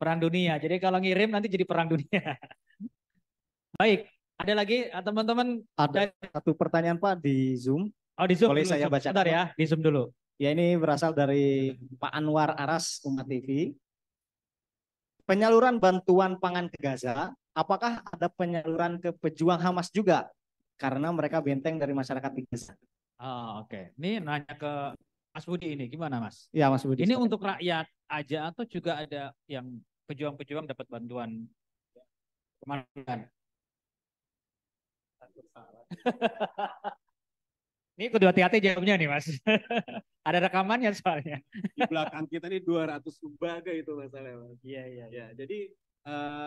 Perang dunia. Jadi kalau ngirim nanti jadi perang dunia. Baik, ada lagi teman-teman? Ada satu pertanyaan Pak di Zoom. Oh, di Zoom Boleh dulu. saya Zoom. baca? Sebentar ya, di Zoom dulu. Ya, ini berasal dari Pak Anwar Aras Umat TV. Penyaluran bantuan pangan ke Gaza, apakah ada penyaluran ke pejuang Hamas juga? Karena mereka benteng dari masyarakat di Gaza. Oh, oke. Ini nanya ke Mas Budi ini, gimana Mas? Ya, Mas Budi. Ini untuk rakyat aja atau juga ada yang pejuang-pejuang dapat bantuan kemanusiaan? Ini kudu hati-hati jawabnya nih Mas. Ada rekamannya soalnya. Di belakang kita ini 200 lembaga itu masalahnya, Mas. Iya, iya. Ya, jadi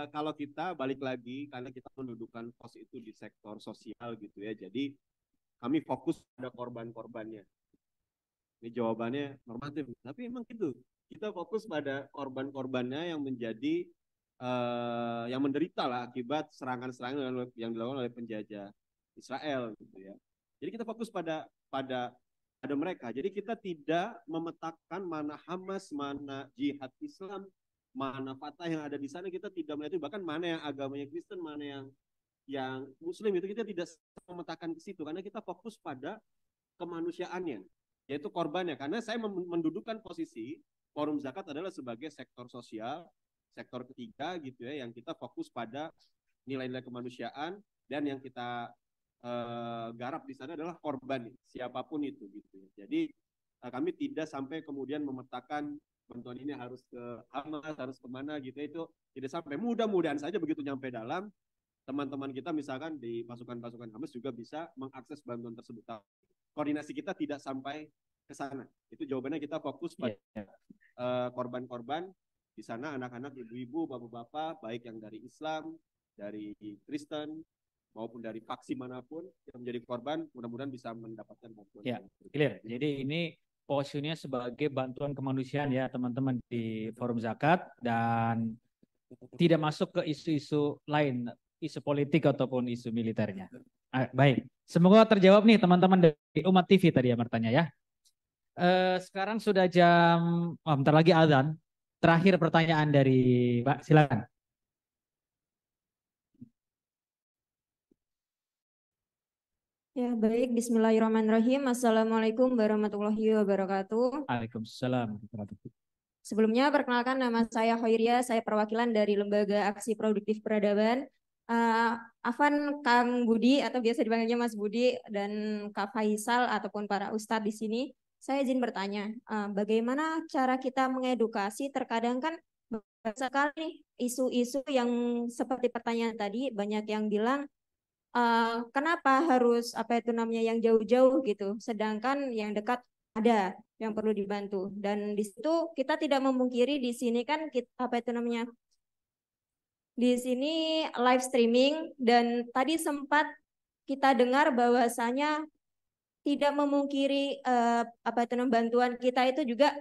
kalau kita balik lagi karena kita mendudukan pos itu di sektor sosial gitu ya. Jadi kami fokus pada korban-korbannya. Ini jawabannya normatif, tapi emang gitu. Kita fokus pada korban-korbannya yang menjadi yang menderita lah akibat serangan-serangan yang dilakukan oleh penjajah Israel gitu ya. Jadi kita fokus pada mereka. Jadi kita tidak memetakan mana Hamas, mana Jihad Islam, mana Fatah yang ada di sana. Kita tidak melihat itu. Bahkan mana yang agamanya Kristen, mana yang Muslim, itu kita tidak memetakan ke situ karena kita fokus pada kemanusiaannya, yaitu korbannya. Karena saya mendudukan posisi Forum Zakat adalah sebagai sektor sosial, sektor ketiga gitu ya, yang kita fokus pada nilai-nilai kemanusiaan, dan yang kita garap di sana adalah korban, siapapun itu gitu ya. Jadi kami tidak sampai kemudian memetakan bantuan ini harus ke Hamas, harus kemana gitu, itu tidak sampai. Mudah-mudahan saja begitu nyampe dalam, teman-teman kita misalkan di pasukan-pasukan Hamas juga bisa mengakses bantuan tersebut. Koordinasi kita tidak sampai ke sana. Itu jawabannya, kita fokus pada korban-korban di sana, anak-anak, ibu-ibu, bapak-bapak, baik yang dari Islam, dari Kristen, maupun dari faksi manapun yang menjadi korban, mudah-mudahan bisa mendapatkan bantuan. Ya, clear. Jadi ini posisinya sebagai bantuan kemanusiaan ya teman-teman di Forum Zakat, dan tidak masuk ke isu-isu lain, isu politik ataupun isu militernya. Baik, semoga terjawab nih teman-teman dari Umat TV tadi ya bertanya ya. Sekarang sudah jam, bentar lagi azan. Terakhir pertanyaan dari Mbak, silakan. Ya, baik. Bismillahirrahmanirrahim. Assalamualaikum warahmatullahi wabarakatuh. Waalaikumsalam. Sebelumnya, perkenalkan nama saya Hoiria. Saya perwakilan dari Lembaga Aksi Produktif Peradaban. Afan, Kang Budi, atau biasa dipanggilnya Mas Budi, dan Kak Faisal, ataupun para ustadz di sini. Saya izin bertanya, bagaimana cara kita mengedukasi? Terkadang kan banyak sekali isu-isu yang seperti pertanyaan tadi, banyak yang bilang, kenapa harus yang jauh-jauh gitu, sedangkan yang dekat ada yang perlu dibantu. Dan di situ kita tidak memungkiri di sini kan kita di sini live streaming, dan tadi sempat kita dengar bahwasanya tidak memungkiri bantuan kita itu juga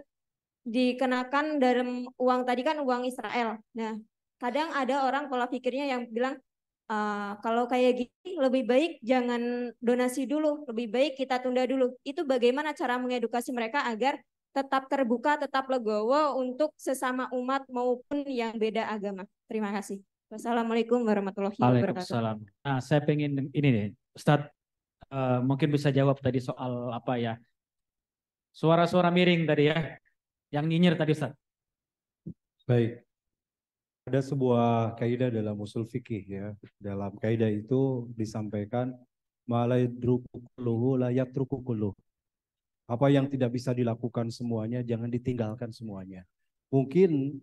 dikenakan dalam uang, tadi kan uang Israel. Nah, kadang ada orang pola pikirnya yang bilang, kalau kayak gini lebih baik jangan donasi dulu, lebih baik kita tunda dulu. Itu bagaimana cara mengedukasi mereka agar tetap terbuka, tetap legowo untuk sesama umat maupun yang beda agama. Terima kasih. Wassalamualaikum warahmatullahi wabarakatuh. Waalaikumsalam. Nah, saya pengen ini nih, Ustadz, mungkin bisa jawab tadi soal apa ya, suara-suara miring tadi ya, yang nyinyir tadi Ustadz. Baik. Ada sebuah kaidah dalam usul fikih ya. Dalam kaidah itu disampaikan ma la yadruku kulluhu la yatruku kulluh. Apa yang tidak bisa dilakukan semuanya jangan ditinggalkan semuanya. Mungkin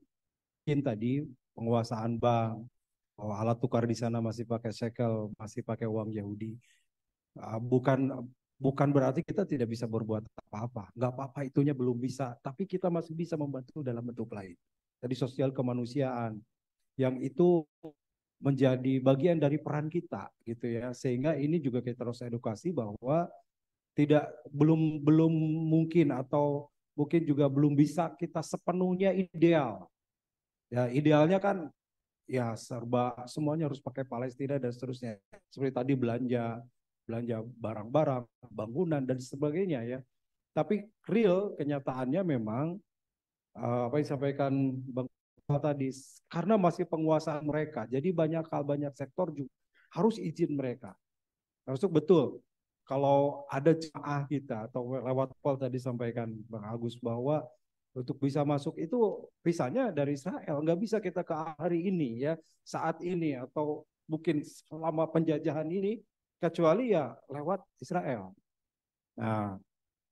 tadi penguasaan bank, bahwa alat tukar di sana masih pakai shekel, masih pakai uang Yahudi. Bukan berarti kita tidak bisa berbuat apa-apa. Nggak apa-apa, itunya belum bisa. Tapi kita masih bisa membantu dalam bentuk lain. Tadi sosial kemanusiaan, yang itu menjadi bagian dari peran kita gitu ya, sehingga ini juga kita harus edukasi bahwa belum mungkin atau mungkin juga belum bisa kita sepenuhnya ideal. Ya idealnya kan ya serba semuanya harus pakai Palestina dan seterusnya. Seperti tadi belanja barang-barang, bangunan dan sebagainya ya. Tapi real kenyataannya memang apa yang disampaikan Bang tadi karena masih penguasaan mereka. Jadi banyak hal banyak sektor juga harus izin mereka. Termasuk betul kalau ada jemaah kita atau lewat pol tadi sampaikan Bang Agus bahwa untuk bisa masuk itu visanya dari Israel, nggak bisa kita ke hari ini ya, saat ini atau mungkin selama penjajahan ini kecuali ya lewat Israel. Nah,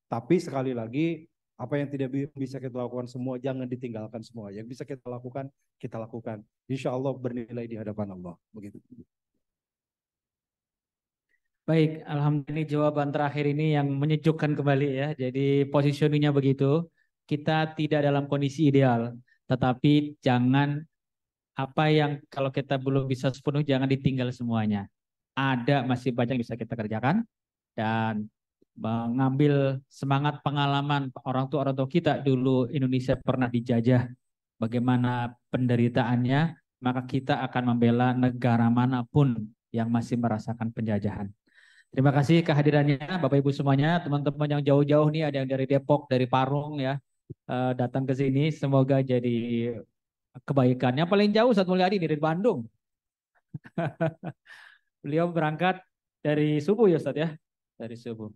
tapi sekali lagi apa yang tidak bisa kita lakukan semua jangan ditinggalkan semua. Yang bisa kita lakukan kita lakukan. Insya Allah bernilai di hadapan Allah. Begitu. Baik, alhamdulillah ini jawaban terakhir ini yang menyejukkan kembali ya. Jadi positioningnya begitu. Kita tidak dalam kondisi ideal, tetapi jangan apa yang kalau kita belum bisa sepenuh jangan ditinggal semuanya. Ada masih banyak yang bisa kita kerjakan dan mengambil semangat pengalaman orang tua kita dulu Indonesia pernah dijajah, bagaimana penderitaannya, maka kita akan membela negara manapun yang masih merasakan penjajahan. Terima kasih kehadirannya Bapak Ibu semuanya, teman-teman yang jauh-jauh nih, ada yang dari Depok, dari Parung ya, datang ke sini. Semoga jadi kebaikannya. Paling jauh Ustadz Mulyadi dari Bandung. Beliau berangkat dari subuh ya Ustadz ya, dari subuh.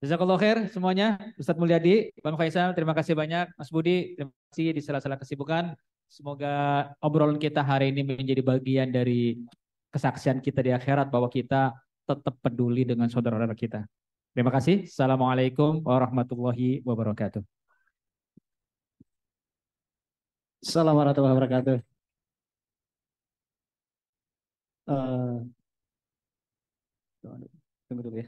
Jazakallah khair semuanya, Ustadz Mulyadi, Bang Faisal, terima kasih banyak, Mas Budi, terima kasih di sela-sela kesibukan. Semoga obrolan kita hari ini menjadi bagian dari kesaksian kita di akhirat bahwa kita tetap peduli dengan saudara-saudara kita. Terima kasih. Assalamualaikum warahmatullahi wabarakatuh. Assalamualaikum warahmatullahi wabarakatuh. Eh, tunggu dulu ya.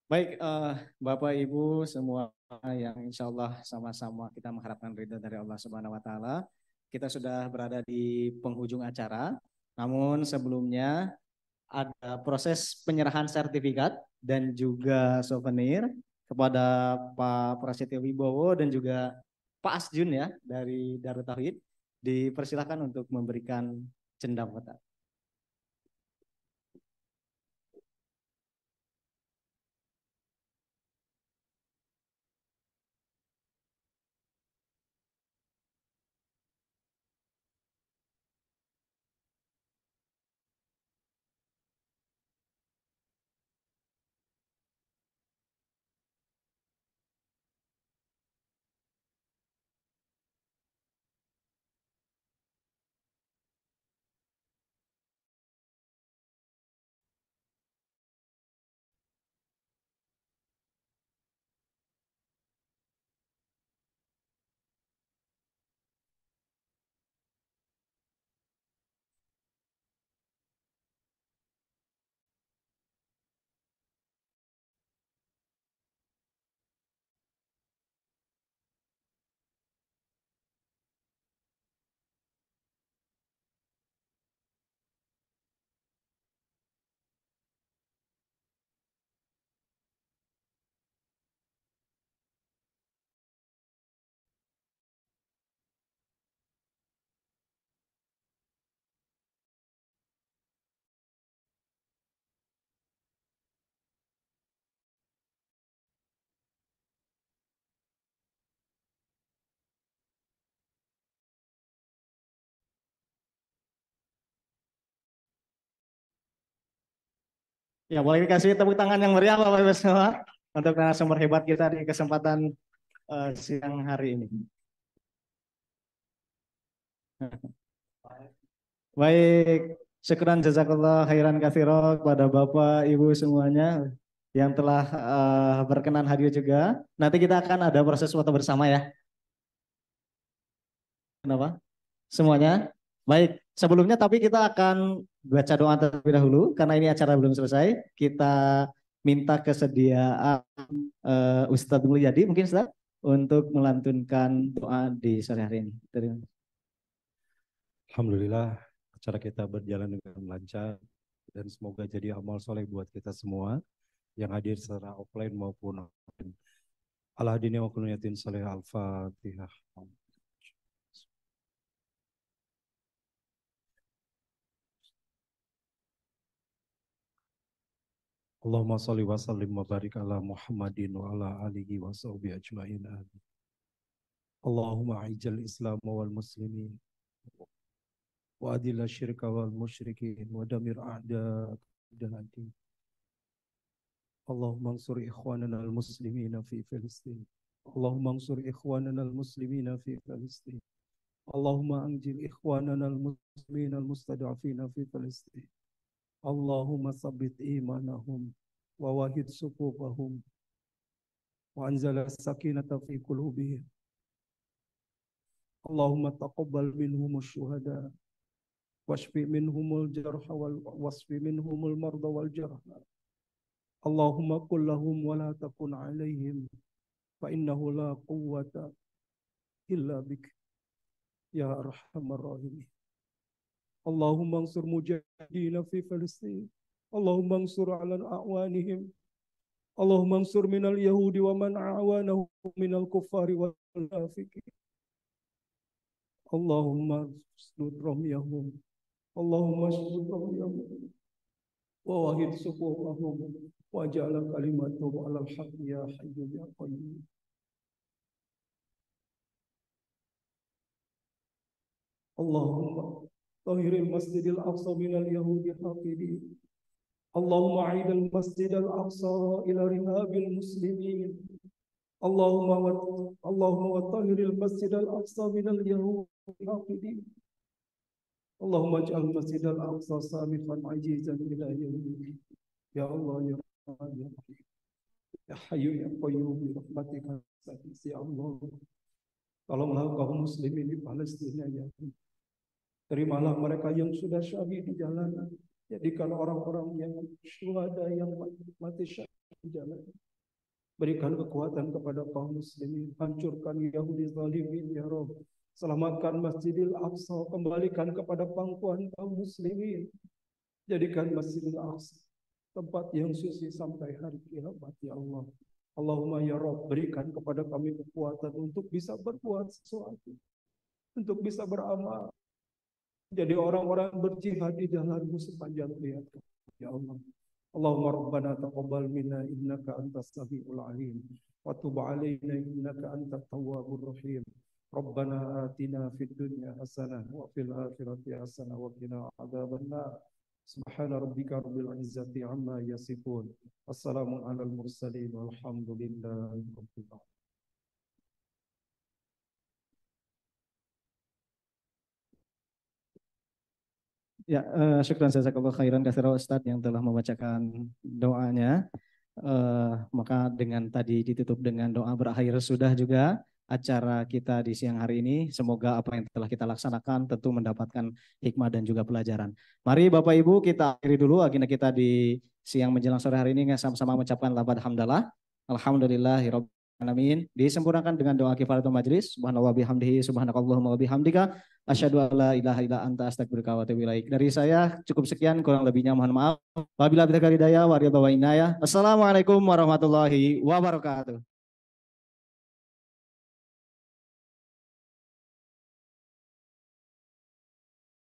Baik, Bapak Ibu semua yang insya Allah sama-sama kita mengharapkan ridha dari Allah Subhanahu Wa Taala. Kita sudah berada di penghujung acara. Namun sebelumnya ada proses penyerahan sertifikat dan juga souvenir kepada Pak Prasetyo Wibowo dan juga Pak Asjun ya dari Darut Tauhid. Dipersilakan untuk memberikan cenderamata. Ya, boleh dikasih tepuk tangan yang meriah Bapak Ibu semua untuk narasumber hebat kita di kesempatan siang hari ini. Baik, syukran jazakallah khairan katsira kepada Bapak Ibu semuanya yang telah berkenan hadir juga. Nanti kita akan ada proses foto bersama ya. Kenapa? Semuanya? Baik, sebelumnya tapi kita akan baca doa terlebih dahulu karena ini acara belum selesai. Kita minta kesediaan Ustadz Mulyadi mungkin Ustadz untuk melantunkan doa di sore hari ini. Terima kasih. Alhamdulillah acara kita berjalan dengan lancar dan semoga jadi amal soleh buat kita semua yang hadir secara offline maupun online. Al-hadini wa kulliyatin soleh al-fatihah. Allahumma salli wa sallim wa barik ala Muhammadin wa ala alihi wa sahbihi ajma'in. Amin. Allahumma a'ijal Islam wal muslimin wa adil syirka wal musyrikin wa damir a'da din. Allahumma ansur ikhwanana al muslimina fi Filistin. Allahumma ansur ikhwanana al muslimina fi Filistin. Allahumma anjil ikhwanana al muslimin al mustada'afina fi Filistin. Allahumma sabbit imanahum wa wahid sufufahum wa anzala sakinata fi qulubihim. Allahumma taqabbal minhum asy-syuhada washfi minhumul jarha wasfi minhumul marda wal jarha. Allahumma qul lahum wa la takun alaihim fa innahu la quwwata illa bik ya arhamar rahimin. Allahumma ansur mujahidina fi Filistin. Allahumma ansur ala a'wanihim. Allahumma ansur minal yahudi wa man a'wanahum minal kuffari wal munafiqin. Allahumma sudud ramyahum. Allahumma sudud ramyahum. Wa wahid sufufahum. Wa ja'ala kalimatuhum ala al-haq ya hayyu ya qayyum. Allahumma طهر المسجد الأقصى من اليهود الحاقدين. اللهم أعيد المسجد الأقصى إلى رهاب المسلمين. اللهم وطهر المسجد الأقصى من اليهود الحاقدين. اللهم اجعل المسجد الأقصى سامحا عزيزا إلى يوم الدين. يا الله يا رحمن يا رحيم. Ya Hayyu ya Qayyum bi rahmatika astaghfir ya Allah. Tolonglah kaum muslimin di Palestina ya Allah. Terimalah mereka yang sudah syahid di jalanan. Jadikan orang-orang yang syuhada yang mati syahid di jalanan. Berikan kekuatan kepada kaum muslimin. Hancurkan Yahudi zalimin ya Rabb. Selamatkan Masjidil Aqsa. Kembalikan kepada pangkuan kaum muslimin. Jadikan Masjidil Aqsa tempat yang suci sampai hari kiamat ya Allah. Allahumma ya Rabb, berikan kepada kami kekuatan untuk bisa berbuat sesuatu, untuk bisa beramal, jadi orang-orang berjihad di jalanmu sepanjang hayat ya Allah. Allahumma rabbana taqabbal minna innaka antas samiul alim wa tub alaina innaka antat tawwabur rahim. Rabbana atina fid dunya hasanah wa fil akhirati hasanah wa qina adzabannar. Subhana rabbika rabbil izzati amma yasifun. Wassalamu alal mursalin walhamdulillahi rabbil alamin. Ya, syukran jazakallahu khairan katsira Ustadz yang telah membacakan doanya. Maka dengan tadi ditutup dengan doa berakhir sudah juga acara kita di siang hari ini. Semoga apa yang telah kita laksanakan tentu mendapatkan hikmah dan juga pelajaran. Mari Bapak Ibu kita akhiri dulu agenda kita di siang menjelang sore hari ini, sama-sama mengucapkan lafaz hamdalah. Alhamdulillahirabbil alamin. Disempurnakan dengan doa kifaratul majlis. Subhanallah bihamdihi subhanakallahumma wa bihamdika asyhadu an la ilaha illa anta astaghfiruka wa atubu ilaik. Dari saya cukup sekian, kurang lebihnya mohon maaf. Wabillahi taufiq wal hidayah wa ridha wa inayah. Assalamualaikum warahmatullahi wabarakatuh.